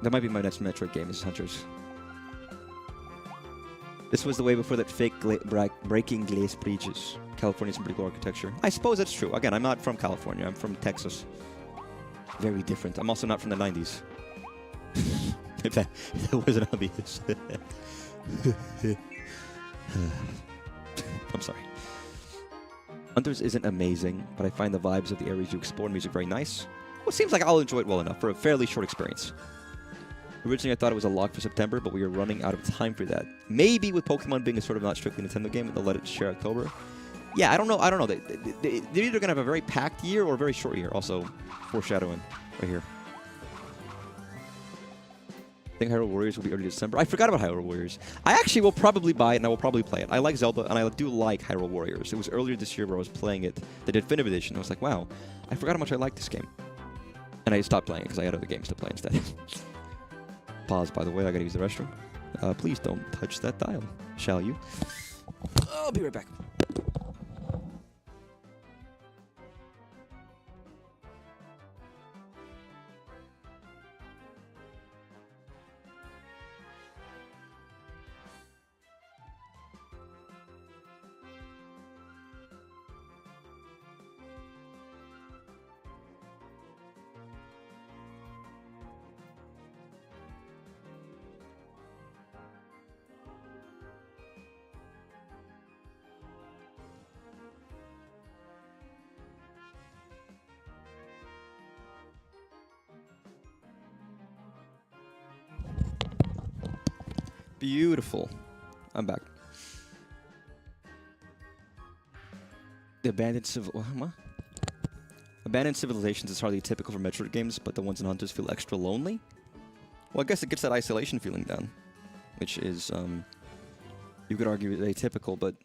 That might be my next Metroid game, is Hunters. This was the way before that fake breaking glass bridges. California's some pretty cool architecture. I suppose that's true. Again, I'm not from California. I'm from Texas. Very different. I'm also not from the 90s. If that wasn't obvious. I'm sorry. Hunters isn't amazing, but I find the vibes of the areas you explore and music very nice. Well, it seems like I'll enjoy it well enough for a fairly short experience. Originally, I thought it was a lock for September, but we are running out of time for that. Maybe with Pokemon being a sort of not strictly Nintendo game, they'll let it share October. Yeah, I don't know. They're either going to have a very packed year or a very short year. Also, foreshadowing right here. I think Hyrule Warriors will be early December. I forgot about Hyrule Warriors. I actually will probably buy it, and I will probably play it. I like Zelda, and I do like Hyrule Warriors. It was earlier this year where I was playing it, the Definitive Edition. I was like, wow, I forgot how much I liked this game. And I stopped playing it because I had other games to play instead. Pause, by the way. I gotta use the restroom. Please don't touch that dial, shall you? I'll be right back. Beautiful. I'm back. The Abandoned Civilizations is hardly typical for Metroid games, but the ones in Hunters feel extra lonely. Well, I guess it gets that isolation feeling down, which is, you could argue atypical, but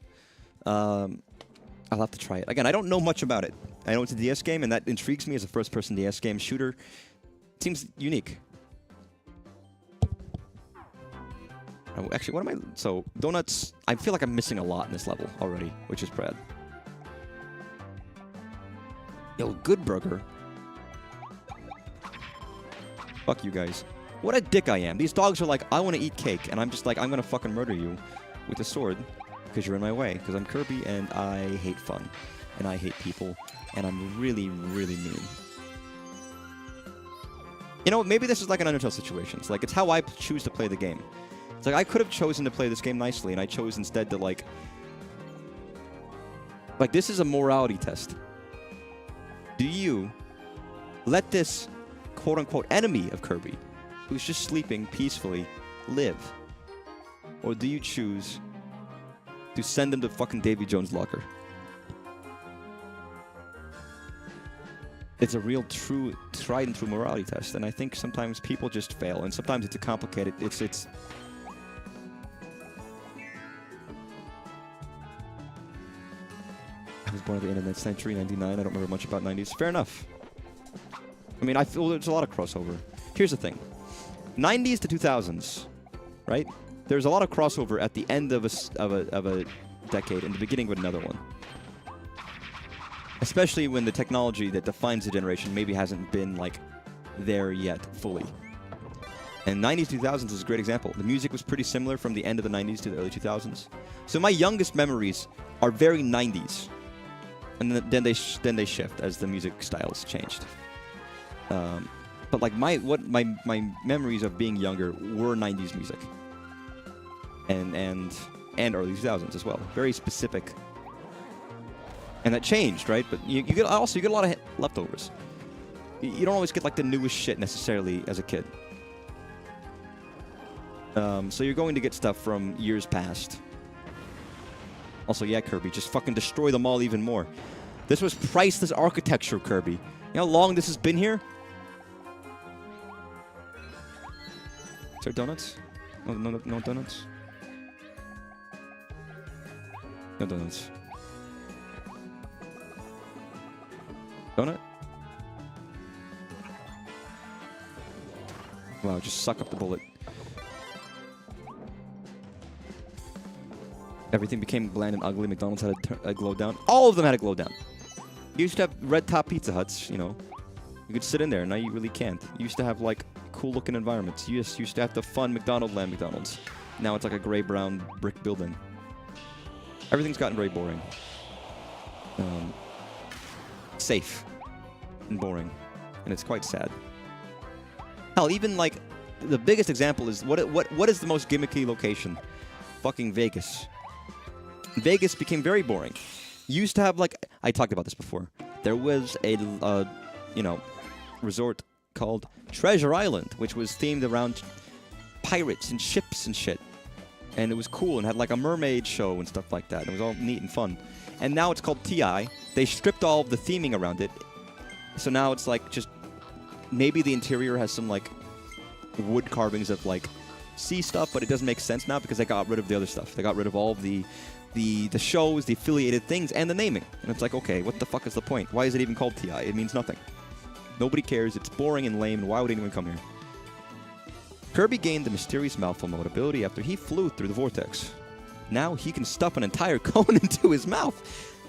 I'll have to try it. Again, I don't know much about it. I know it's a DS game, and that intrigues me as a first-person DS game shooter. It seems unique. Actually, what am I... So, donuts... I feel like I'm missing a lot in this level already, which is bad. Yo, good burger. Fuck you guys. What a dick I am. These dogs are like, I want to eat cake, and I'm just like, I'm gonna fucking murder you with a sword because you're in my way. Because I'm Kirby, and I hate fun. And I hate people. And I'm really, really mean. You know, maybe this is like an Undertale situation. It's like, it's how I choose to play the game. It's like, I could have chosen to play this game nicely, and I chose instead to, like, this is a morality test. Do you let this quote-unquote enemy of Kirby, who's just sleeping peacefully, live? Or do you choose to send him to fucking Davy Jones' locker. It's a real, true, tried and true morality test, and I think sometimes people just fail, and sometimes it's a complicated. It's. I was born at the end of the century, 99. I don't remember much about 90s. Fair enough. I mean, I feel there's a lot of crossover. Here's the thing: 90s to 2000s, right? There's a lot of crossover at the end of a decade and the beginning of another one. Especially when the technology that defines the generation maybe hasn't been, like, there yet fully. And 90s, 2000s is a great example. The music was pretty similar from the end of the 90s to the early 2000s. So my youngest memories are very 90s. And then they shift as the music styles changed. But, like, my memories of being younger were 90s music. And early 2000s as well. Very specific. And that changed, right? But you get a lot of leftovers. You don't always get, like, the newest shit necessarily as a kid. So you're going to get stuff from years past. Also, yeah, Kirby, just fucking destroy them all even more. This was priceless architecture, Kirby. You know how long this has been here? Is there donuts? No donuts? No donuts. Donut? Wow, just suck up the bullet. Everything became bland and ugly. McDonald's had a glow down. All of them had a glow down. You used to have red top Pizza Huts, you know. You could sit in there. Now you really can't. You used to have, like, cool looking environments. You just used to have the fun McDonald's. Now it's like a gray-brown brick building. Everything's gotten very boring. Safe and boring, and it's quite sad. Hell, even, like, the biggest example is what is the most gimmicky location? Fucking Vegas. Vegas became very boring. You used to have, like, I talked about this before. There was a resort called Treasure Island, which was themed around pirates and ships and shit. And it was cool and had, like, a mermaid show and stuff like that. And it was all neat and fun. And now it's called TI. They stripped all of the theming around it. So now it's, like, just maybe the interior has some, like, wood carvings of, like, sea stuff, but it doesn't make sense now because they got rid of the other stuff. They got rid of all of the shows, the affiliated things, and the naming. And it's like, okay, what the fuck is the point? Why is it even called TI? It means nothing. Nobody cares. It's boring and lame, and why would anyone come here? Kirby gained the mysterious mouthful mode ability after he flew through the vortex. Now he can stuff an entire cone into his mouth.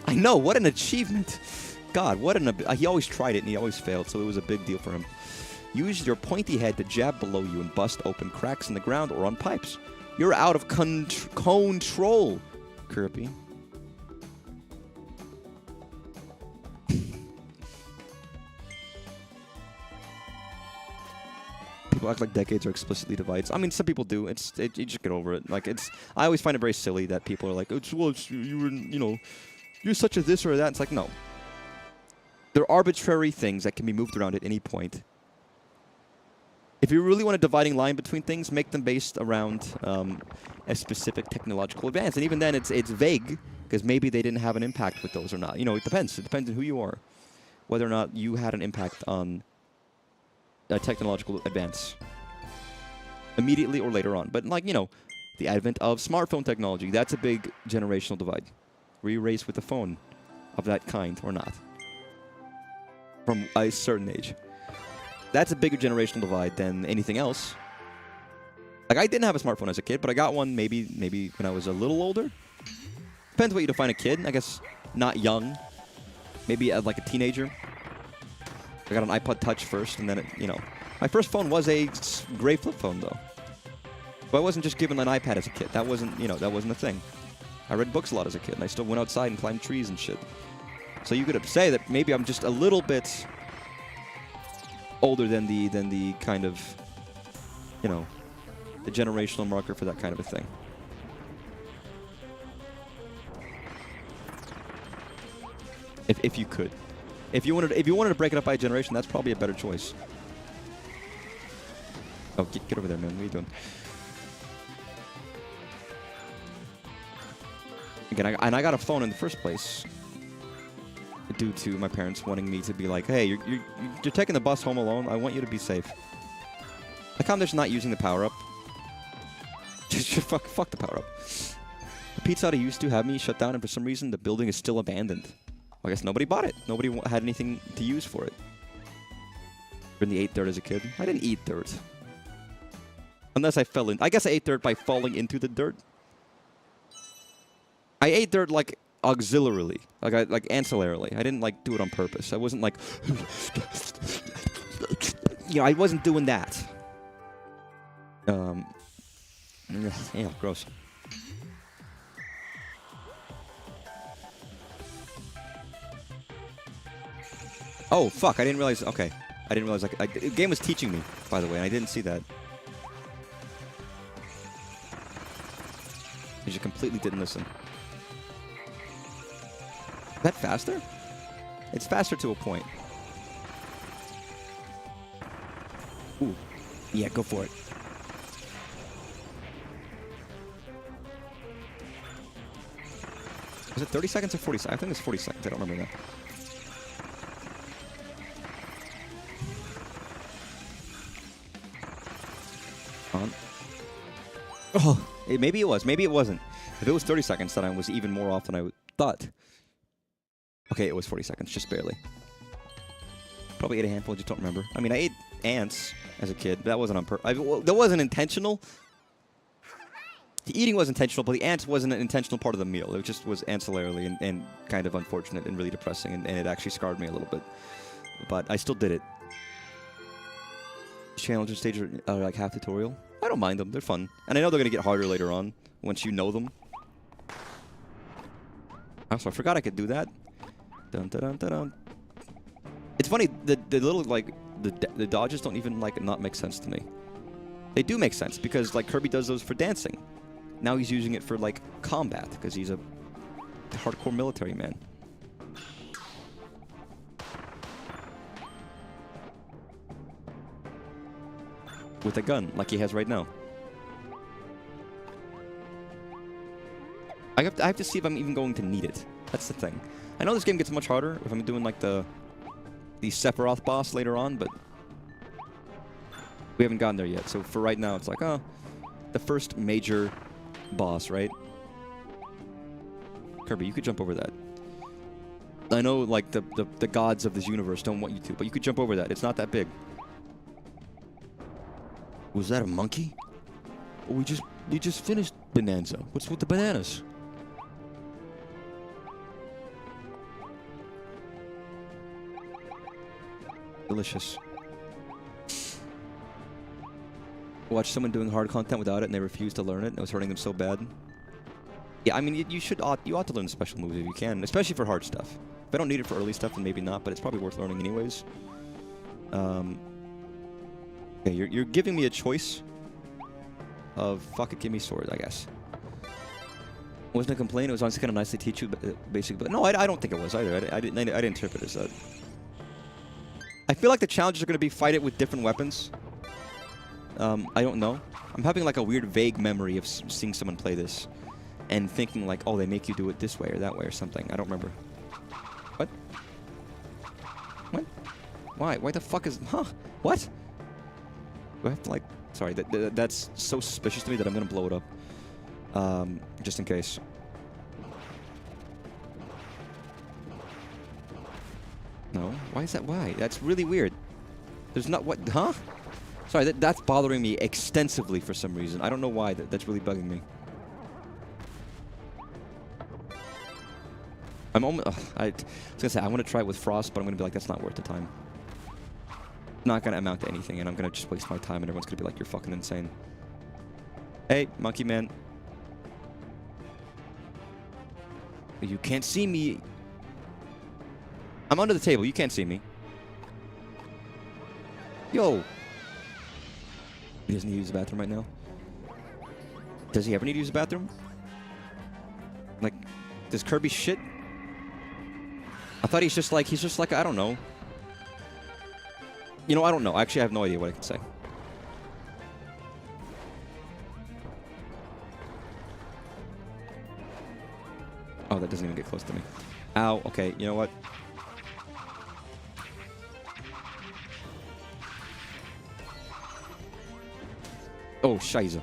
I know, what an achievement. God, what an... he always tried it, and he always failed, so it was a big deal for him. Use your pointy head to jab below you and bust open cracks in the ground or on pipes. You're out of control, Kirby. People act like decades are explicitly divided. I mean, some people do. You just get over it. Like, I always find it very silly that people are like, you're such a this or that. It's like, no. They're arbitrary things that can be moved around at any point. If you really want a dividing line between things, make them based around a specific technological advance. And even then, it's vague, because maybe they didn't have an impact with those or not. You know, it depends. It depends on who you are, whether or not you had an impact on a technological advance immediately or later on. But, like, you know, the advent of smartphone technology, that's a big generational divide. Were you raised with a phone of that kind or not? From a certain age. That's a bigger generational divide than anything else. Like, I didn't have a smartphone as a kid, but I got one maybe when I was a little older. Depends what you define a kid. I guess not young. Maybe like a teenager. I got an iPod Touch first, and then, my first phone was a gray flip phone, though. But I wasn't just given an iPad as a kid. That wasn't a thing. I read books a lot as a kid, and I still went outside and climbed trees and shit. So you could say that maybe I'm just a little bit older than the kind of, the generational marker for that kind of a thing. If you could. If you wanted to break it up by a generation, that's probably a better choice. Oh, get over there, man. What are you doing? Again, and I got a phone in the first place due to my parents wanting me to be like, hey, you're taking the bus home alone. I want you to be safe. Like, I'm just not using the power-up. Just fuck the power-up. The Pizza Hut I used to have me shut down, and for some reason, the building is still abandoned. I guess nobody bought it. Nobody had anything to use for it. In the ate dirt as a kid. I didn't eat dirt. Unless I fell in. I guess I ate dirt by falling into the dirt. I ate dirt like auxiliarily, like ancillarily. I didn't like do it on purpose. I wasn't like, I wasn't doing that. Yeah, gross. Oh fuck! I didn't realize. Okay, I didn't realize. The game was teaching me, by the way, and I didn't see that. I just completely didn't listen. Is that faster? It's faster to a point. Ooh. Yeah, go for it. Was it 30 seconds or 40 seconds? I think it's 40 seconds. I don't remember now. On. Oh, maybe it was. Maybe it wasn't. If it was 30 seconds, then I was even more off than I thought. Okay, it was 40 seconds, just barely. Probably ate a handful, just don't remember. I mean, I ate ants as a kid. But that wasn't on purpose. That wasn't intentional. The eating was intentional, but the ants wasn't an intentional part of the meal. It just was ancillarily and kind of unfortunate and really depressing, and it actually scarred me a little bit. But I still did it. Challenges stage are like half tutorial. I don't mind them. They're fun. And I know they're going to get harder later on once you know them. Also, I forgot I could do that. Dun, dun, dun, dun, dun. It's funny, the little, like, the dodges don't even, like, not make sense to me. They do make sense because, like, Kirby does those for dancing. Now he's using it for, like, combat because he's a hardcore military man. With a gun, like he has right now. I have to see if I'm even going to need it. That's the thing. I know this game gets much harder if I'm doing, like, the Sephiroth boss later on, but we haven't gotten there yet. So for right now, it's like, oh, the first major boss, right? Kirby, you could jump over that. I know, like, the gods of this universe don't want you to, but you could jump over that. It's not that big. Was that a monkey? Oh, we just finished Bonanza. What's with the bananas? Delicious. Watch someone doing hard content without it and they refuse to learn it and it was hurting them so bad. Yeah, I mean, you ought to learn special moves if you can, especially for hard stuff. If I don't need it for early stuff, then maybe not, but it's probably worth learning anyways. Okay, you're giving me a choice of fuck it, give me sword, I guess. Wasn't a complaint, it was honestly kind of nice to teach you, basically. But no, I don't think it was either. I didn't interpret it as that. I feel like the challenges are going to be fight it with different weapons. I don't know. I'm having like a weird vague memory of seeing someone play this and thinking like, oh, they make you do it this way or that way or something. I don't remember. What? What? Why? Why the fuck is... Huh? What? Do I have to like... Sorry, that's so suspicious to me that I'm going to blow it up. Just in case. No? Why is that? Why? That's really weird. There's not... What? Huh? Sorry, that's bothering me extensively for some reason. I don't know why. That's really bugging me. I'm almost... I was going to say, I want to try it with Frost, but I'm going to be like, that's not worth the time. Not going to amount to anything, and I'm going to just waste my time, and everyone's going to be like, you're fucking insane. Hey, monkey man. You can't see me. I'm under the table. You can't see me. Yo. He doesn't need to use the bathroom right now. Does he ever need to use the bathroom? Like, does Kirby shit? I thought he's just like, I don't know. You know, I don't know. Actually, I have no idea what I can say. Oh, that doesn't even get close to me. Ow. Okay, you know what? Oh, scheiße.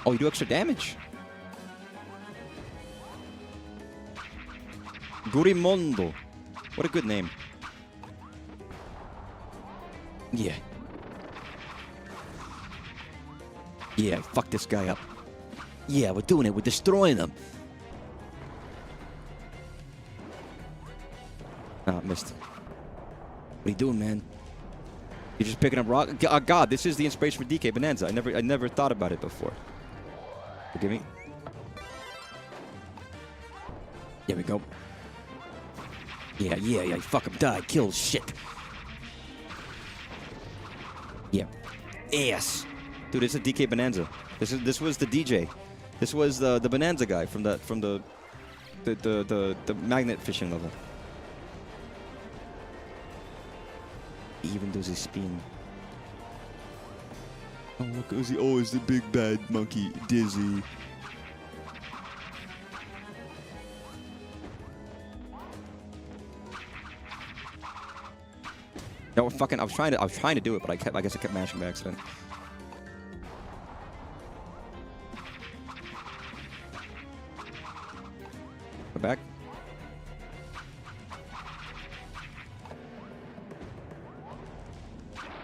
Oh, you do extra damage. Gurimondo. What a good name. Yeah. Yeah, fuck this guy up. Yeah, we're doing it. We're destroying them. Ah, missed. What are you doing, man? You're just picking up rock. God, this is the inspiration for DK Bonanza. I never thought about it before. Forgive me. There we go. Yeah. Fuck him. Die. Kill. Shit. Yeah. Ass. Dude, it's a DK Bonanza. This was the DJ. This was the Bonanza guy from the magnet fishing level. He even does his spin. Oh, look, it's the big bad monkey, Dizzy. No, fucking. I was trying to do it, but I guess I kept mashing by accident. Go back.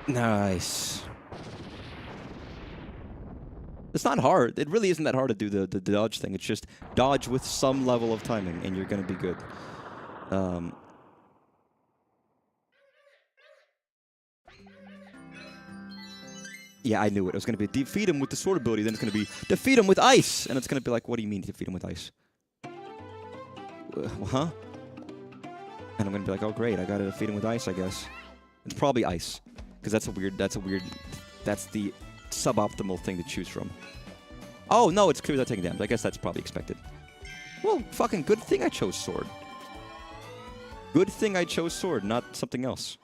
Nice. It's not hard. It really isn't that hard to do the dodge thing. It's just dodge with some level of timing, and you're gonna be good. Yeah, I knew it. It was gonna be defeat him with the sword ability. Then it's gonna be defeat him with ice, and it's gonna be like, what do you mean defeat him with ice? Huh? And I'm gonna be like, oh great, I gotta defeat him with ice, I guess. It's probably ice, because that's the suboptimal thing to choose from. Oh no, it's clear without taking damage. I guess that's probably expected. Well, fucking good thing I chose sword. Good thing I chose sword, not something else.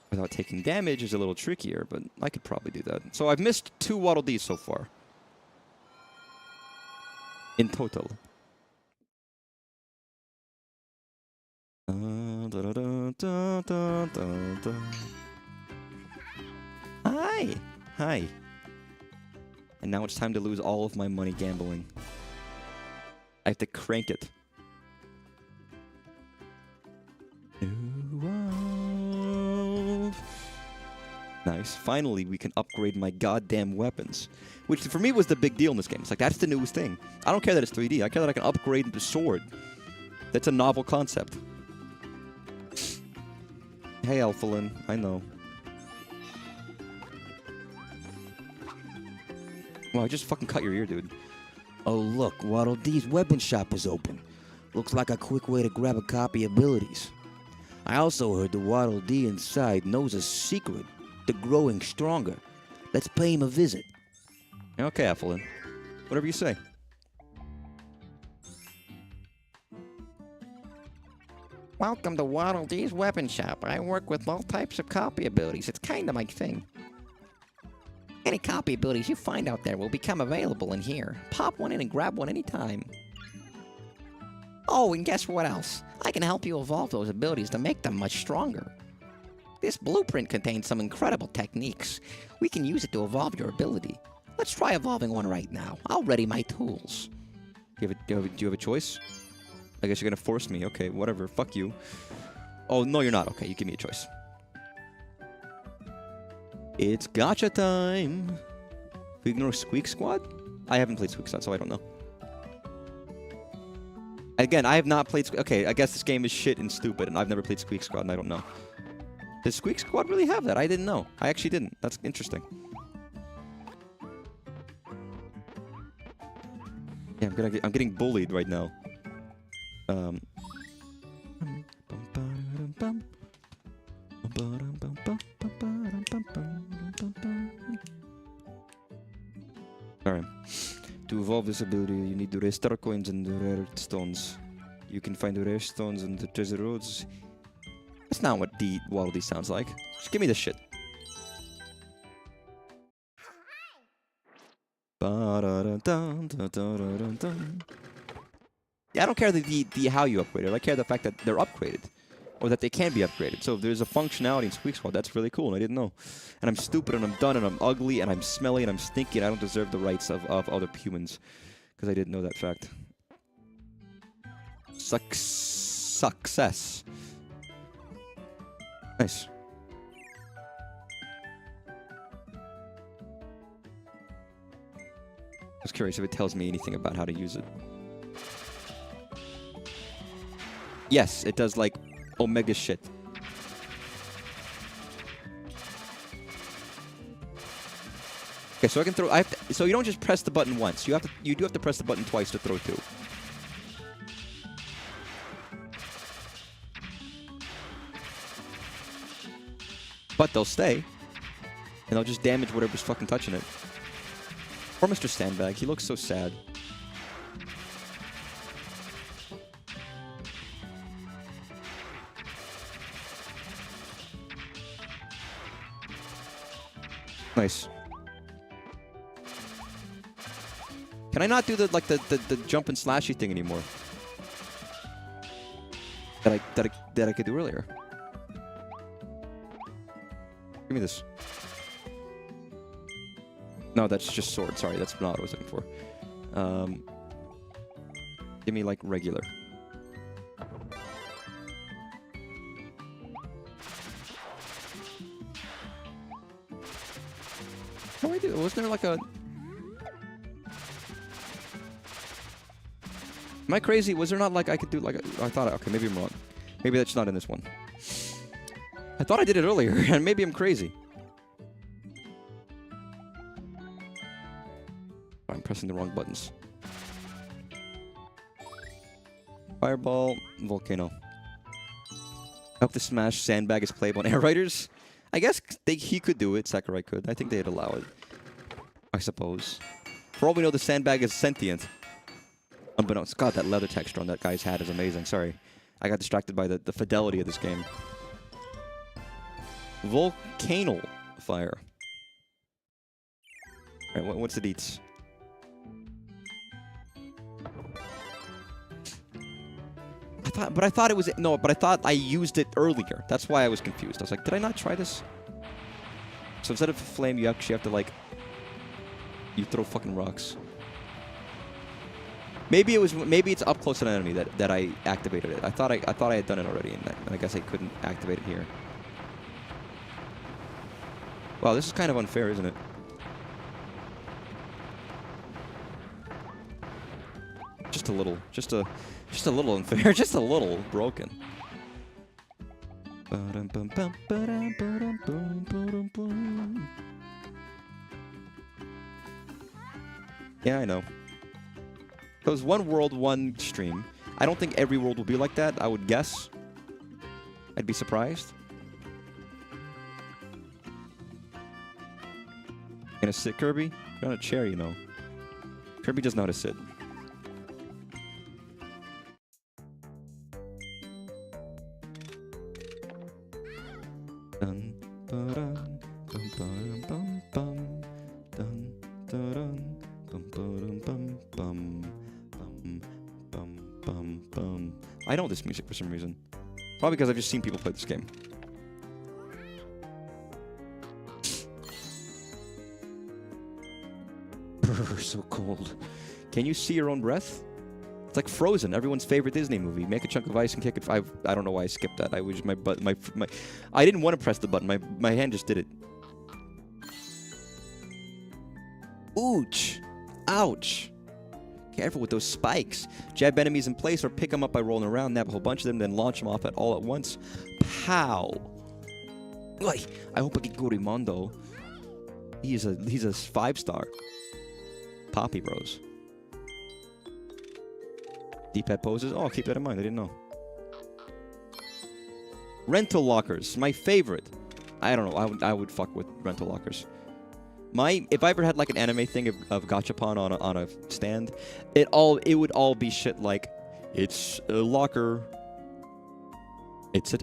Without taking damage is a little trickier, but I could probably do that. So I've missed 2 Waddle Dees so far. In total. Hi! Hi. And now it's time to lose all of my money gambling. I have to crank it. Nice. Finally, we can upgrade my goddamn weapons. Which, for me, was the big deal in this game. It's like, that's the newest thing. I don't care that it's 3D. I care that I can upgrade the sword. That's a novel concept. Hey, Alphalin. I know. Well, I just fucking cut your ear, dude. Oh, look. Waddle Dee's weapon shop is open. Looks like a quick way to grab a copy of abilities. I also heard the Waddle Dee inside knows a secret to growing stronger. Let's pay him a visit. Okay, Alphalin. Whatever you say. Welcome to Waddle Dee's weapon shop. I work with all types of copy abilities. It's kind of my thing. Any copy abilities you find out there will become available in here. Pop one in and grab one anytime. Oh, and guess what else? I can help you evolve those abilities to make them much stronger. This blueprint contains some incredible techniques. We can use it to evolve your ability. Let's try evolving one right now. I'll ready my tools. Do you have a choice? I guess you're gonna force me. Okay, whatever. Fuck you. Oh, no, you're not. Okay, you give me a choice. It's gacha time. We ignore Squeak Squad? I haven't played Squeak Squad, so I don't know. Again, I have not played... Okay, I guess this game is shit and stupid, and I've never played Squeak Squad, and I don't know. Does Squeak Squad really have that? I didn't know. I actually didn't. That's interesting. Yeah, I'm getting bullied right now. Alright. To evolve this ability, you need the rare star coins and the rare stones. You can find the rare stones in the treasure roads. That's not what Waddle Dee sounds like. Just give me this shit. Yeah, I don't care the how you upgrade it. I care the fact that they're upgraded. Or that they can be upgraded. So if there's a functionality in Squeak Squad, that's really cool, and I didn't know. And I'm stupid, and I'm dumb, and I'm ugly, and I'm smelly, and I'm stinky, and I don't deserve the rights of other humans. Because I didn't know that fact. Success. Nice. I was curious if it tells me anything about how to use it. Yes, it does, like, Omega shit. Okay, so I can throw. So you don't just press the button once. You do have to press the button twice to throw 2. But they'll stay, and they'll just damage whatever's fucking touching it. Poor Mr. Sandbag. He looks so sad. Nice. Can I not do the jump and slashy thing anymore? That I could do earlier. Give me this. No, that's just sword. Sorry, that's not what I was looking for. Give me like regular. How do I do? Wasn't there like a... Am I crazy? Was there not like I could do like a... I thought... Okay, maybe I'm wrong. Maybe that's not in this one. I thought I did it earlier, and maybe I'm crazy. I'm pressing the wrong buttons. Fireball, Volcano. Up the smash, Sandbag is playable on Air Riders. I guess he could do it, Sakurai could. I think they'd allow it. I suppose. For all we know, the Sandbag is sentient. Unbeknownst. God, that leather texture on that guy's hat is amazing. Sorry. I got distracted by the fidelity of this game. Volcano Fire. Alright, what's the deets? I thought it was... No, but I thought I used it earlier. That's why I was confused. I was like, did I not try this? So instead of flame, you actually have to, like... You throw fucking rocks. Maybe it's up close to an enemy that I activated it. I thought I had done it already, and I guess I couldn't activate it here. Wow, this is kind of unfair, isn't it? Just a little. Just a little unfair. Just a little broken. Yeah, I know. So it's one world, one stream. I don't think every world will be like that, I would guess. I'd be surprised. Gonna sit, Kirby? You're on a chair, you know. Kirby doesn't know how to sit. Dun, ba-dun, bum, ba-dum, bum, bum. Dun, da-dun, bum, ba-dum, bum, bum. Bum, bum, bum, bum. I know this music for some reason. Probably because I've just seen people play this game. Brr, so cold. Can you see your own breath? It's like Frozen, everyone's favorite Disney movie. Make a chunk of ice and kick it. I don't know why I skipped that. I was my I didn't want to press the button. My hand just did it. Ouch. Ouch. Careful with those spikes. Jab enemies in place or pick them up by rolling around, nab a whole bunch of them, then launch them off all at once. Pow. Oy. I hope I get Gorimondo. He's a 5-star. Poppy Bros. D-pad poses. Oh, I'll keep that in mind. I didn't know. Rental lockers. My favorite. I don't know. I would fuck with rental lockers. If I ever had like an anime thing of gachapon on a stand, it would all be shit like, it's a locker.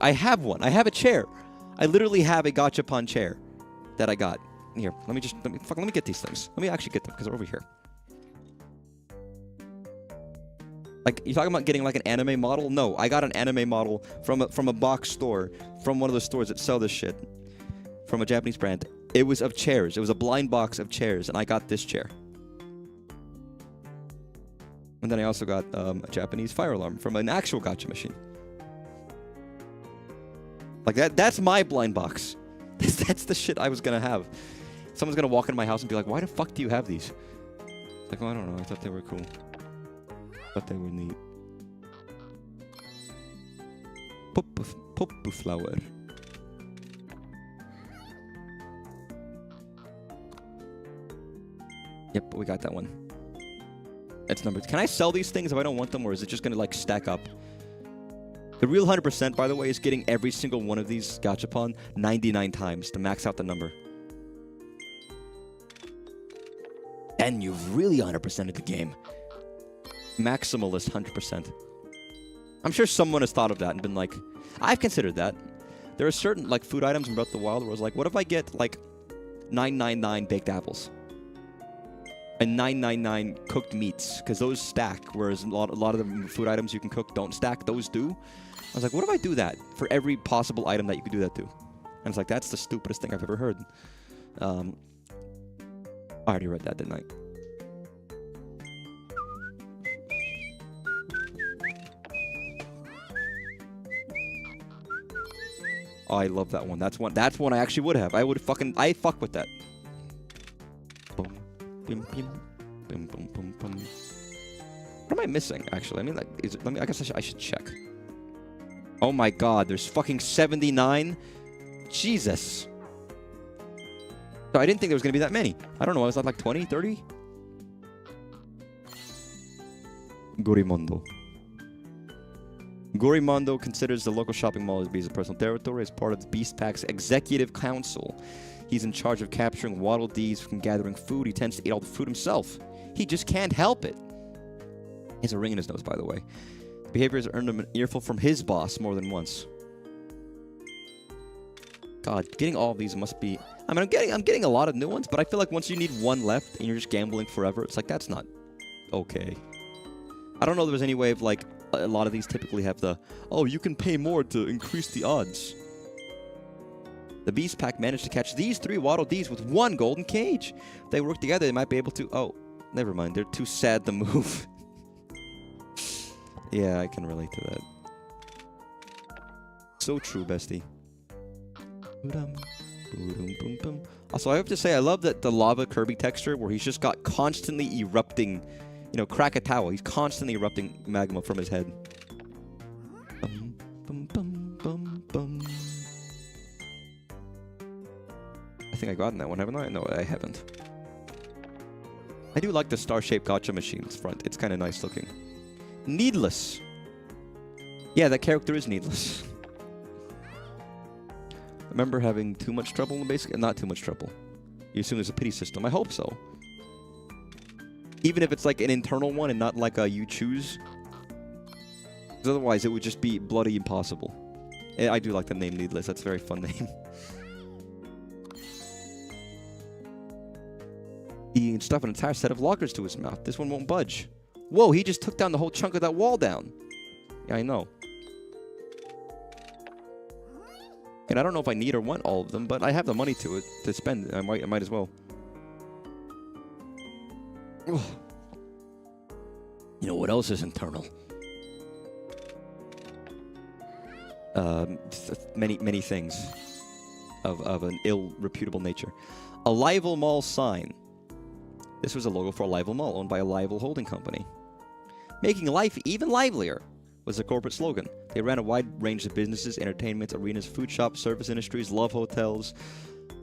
I have one. I have a chair. I literally have a gachapon chair that I got. Here, let me get these things. Let me actually get them because they're over here. Like, you talking about getting like an anime model? No, I got an anime model from a box store, from one of those stores that sell this shit, from a Japanese brand. It was of chairs. It was a blind box of chairs, and I got this chair. And then I also got a Japanese fire alarm from an actual gacha machine. Like that's my blind box. That's the shit I was gonna have. Someone's gonna walk into my house and be like, "Why the fuck do you have these?" Like, oh, I don't know. I thought they were cool. Thought they were neat. Pop flower. Yep, we got that one. It's numbered. Can I sell these things if I don't want them, or is it just gonna like stack up? The real 100%, by the way, is getting every single one of these gachapon 99 times to max out the number. And you've really 100%ed the game. Maximalist 100%. I'm sure someone has thought of that and been like, I've considered that. There are certain like food items in Breath of the Wild where I was like, what if I get like 999 baked apples? And 999 cooked meats, because those stack, whereas a lot of the food items you can cook don't stack, those do. I was like, what if I do that for every possible item that you could do that to? And it's like, that's the stupidest thing I've ever heard. I already read that, didn't I? Oh, I love that one. That's one I actually would have. I fuck with that. Boom. Bim, bim, bim, bum, bum, bum. What am I missing, actually? I mean, like, I guess I should check. Oh my god, there's fucking 79? Jesus. So I didn't think there was going to be that many. I don't know, was that like 20, 30? Gorimondo. Gorimondo considers the local shopping mall as being his personal territory as part of the Beast Pack's executive council. He's in charge of capturing Waddle Dees from gathering food. He tends to eat all the food himself. He just can't help it. He has a ring in his nose, by the way. The behavior has earned him an earful from his boss more than once. God, getting all of these must be... I mean, I'm getting a lot of new ones, but I feel like once you need one left and you're just gambling forever, it's like, that's not okay. I don't know if there's any way of, like, a lot of these typically have the, oh, you can pay more to increase the odds. The Beast Pack managed to catch these 3 Waddle Dees with 1 golden cage. If they work together, they might be able to... Oh, never mind. They're too sad to move. Yeah, I can relate to that. So true, bestie. Also, I have to say, I love that the lava Kirby texture where he's just got constantly erupting, you know, Krakatoa. He's constantly erupting magma from his head. Bum, bum, bum, bum, bum. I think I got in that one, haven't I? No, I haven't. I do like the star-shaped gacha machine's front. It's kind of nice looking. Needless. Yeah, that character is needless. I remember having too much trouble, basically. Not too much trouble. You assume there's a pity system. I hope so. Even if it's like an internal one and not like a you choose. Because otherwise it would just be bloody impossible. I do like the name Needless. That's a very fun name. He can stuff an entire set of lockers to his mouth. This one won't budge. Whoa, he just took down the whole chunk of that wall down. Yeah, I know. And I don't know if I need or want all of them, but I have the money to spend. I might as well. Ugh. You know what else is internal? Many things of an ill-reputable nature. A Lival Mall sign. This was a logo for a Lival Mall owned by a Lival holding company. Making life even livelier was the corporate slogan. They ran a wide range of businesses, entertainment, arenas, food shops, service industries, love hotels.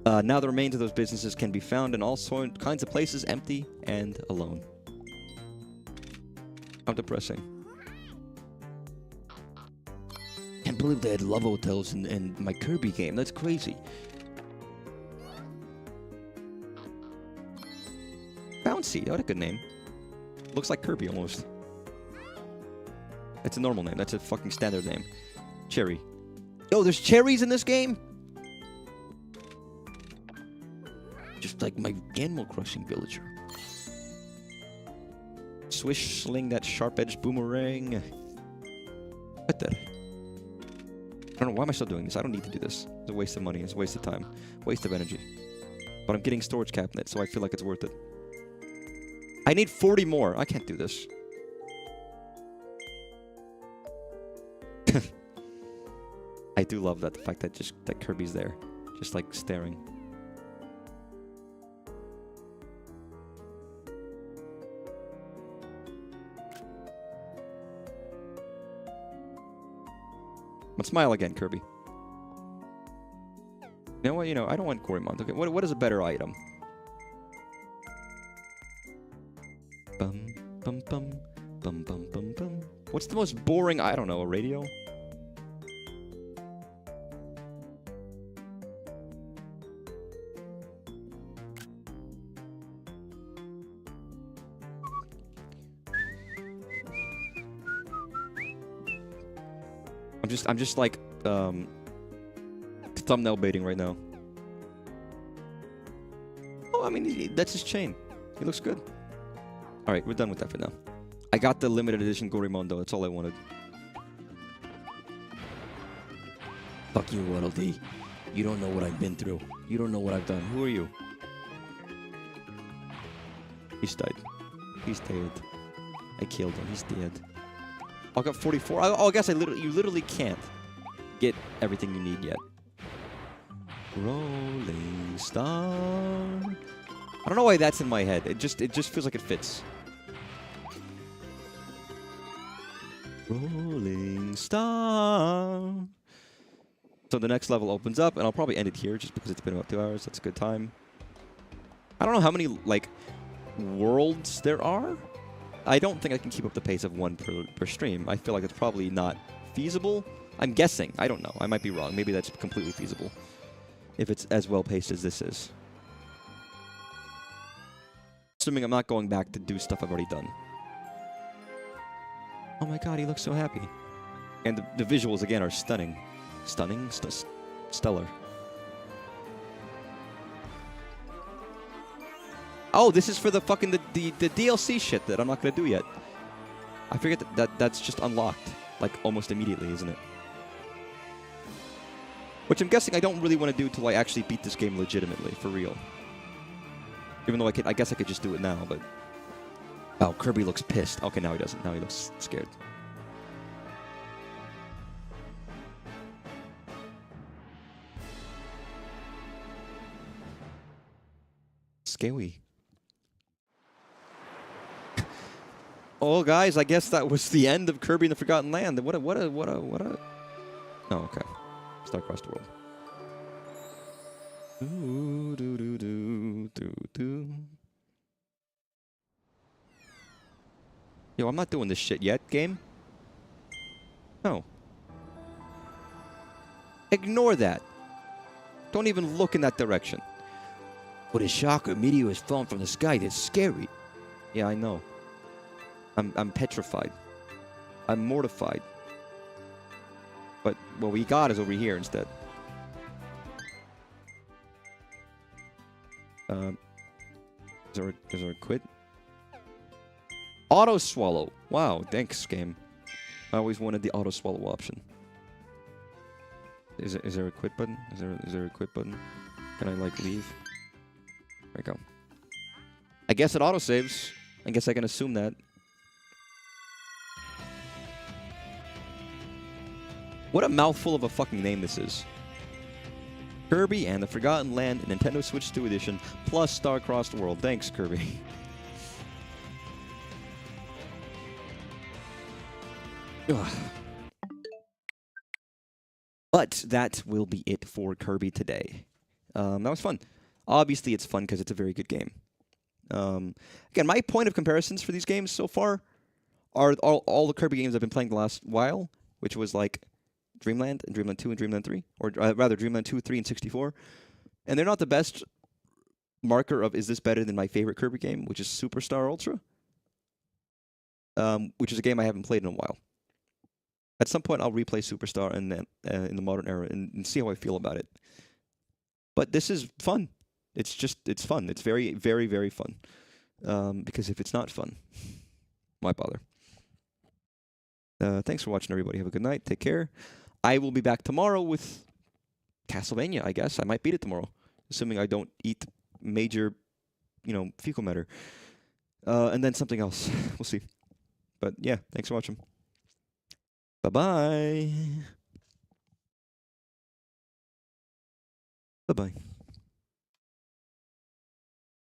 Now the remains of those businesses can be found in all kinds of places, empty and alone. How depressing. Can't believe they had love hotels in my Kirby game. That's crazy. Bouncy. What a good name. Looks like Kirby almost. It's a normal name. That's a fucking standard name. Cherry. Oh, there's cherries in this game? Just like my Animal Crossing villager. Swish, sling that sharp-edged boomerang. What the? I don't know. Why am I still doing this? I don't need to do this. It's a waste of money. It's a waste of time. Waste of energy. But I'm getting storage cabinet, so I feel like it's worth it. I need 40 more. I can't do this. I do love that, the fact that that Kirby's there. Just like staring. But smile again, Kirby. You know what? You know, I don't want Goemon. Okay, what is a better item? Bum bum bum bum bum bum bum. What's the most boring? I don't know. A radio? I'm just like thumbnail baiting right now. Oh, I mean, that's his chain. He looks good. All right, we're done with that for now. I got the limited edition Gorimondo. That's all I wanted. Fuck you, Waddle Dee. You don't know what I've been through. You don't know what I've done. Who are you? He's died. He's dead. I killed him. He's dead. I got 44. Oh, I guess you literally can't get everything you need yet. Rolling Star. I don't know why that's in my head. It just feels like it fits. Rolling Star. So the next level opens up, and I'll probably end it here just because it's been about 2 hours. That's a good time. I don't know how many, like, worlds there are. I don't think I can keep up the pace of one per stream. I feel like it's probably not feasible. I'm guessing. I don't know. I might be wrong. Maybe that's completely feasible if it's as well paced as this is. Assuming I'm not going back to do stuff I've already done. Oh my god, he looks so happy. And the visuals, again, are stunning. Stunning? Stellar. Oh, this is for the fucking the DLC shit that I'm not gonna do yet. I forget that's just unlocked, like, almost immediately, isn't it? Which I'm guessing I don't really want to do till I actually beat this game legitimately, for real. Even though I guess I could just do it now, but... Oh, Kirby looks pissed. Okay, now he doesn't. Now he looks scared. Scary. Oh, guys, I guess that was the end of Kirby and the Forgotten Land. What a... Oh, okay. Start across the world. Doo, doo, doo, doo, doo, doo. Yo, I'm not doing this shit yet, game. No. Ignore that. Don't even look in that direction. What a shocker. A meteor has fallen from the sky. That's scary. Yeah, I know. I'm petrified. I'm mortified. But what we got is over here instead. Is there a quit? Auto swallow. Wow, thanks, game. I always wanted the auto swallow option. Is there a quit button? Is there a quit button? Can I, like, leave? There we go. I guess it auto saves. I guess I can assume that. What a mouthful of a fucking name this is. Kirby and the Forgotten Land Nintendo Switch 2 Edition plus Star-Crossed World. Thanks, Kirby. But that will be it for Kirby today. That was fun. Obviously, it's fun because it's a very good game. Again, my point of comparisons for these games so far are all the Kirby games I've been playing the last while, which was like Dreamland and Dreamland 2 and Dreamland 3, or rather Dreamland 2, 3, and 64. And they're not the best marker of is this better than my favorite Kirby game, which is Superstar Ultra, which is a game I haven't played in a while. At some point, I'll replay Superstar and then in the modern era and see how I feel about it. But this is fun. It's fun. It's very, very, very fun. Because if it's not fun, why bother? Thanks for watching, everybody. Have a good night. Take care. I will be back tomorrow with Castlevania, I guess. I might beat it tomorrow, assuming I don't eat major, fecal matter. And then something else. We'll see. But yeah, thanks for watching. Bye-bye. Bye-bye.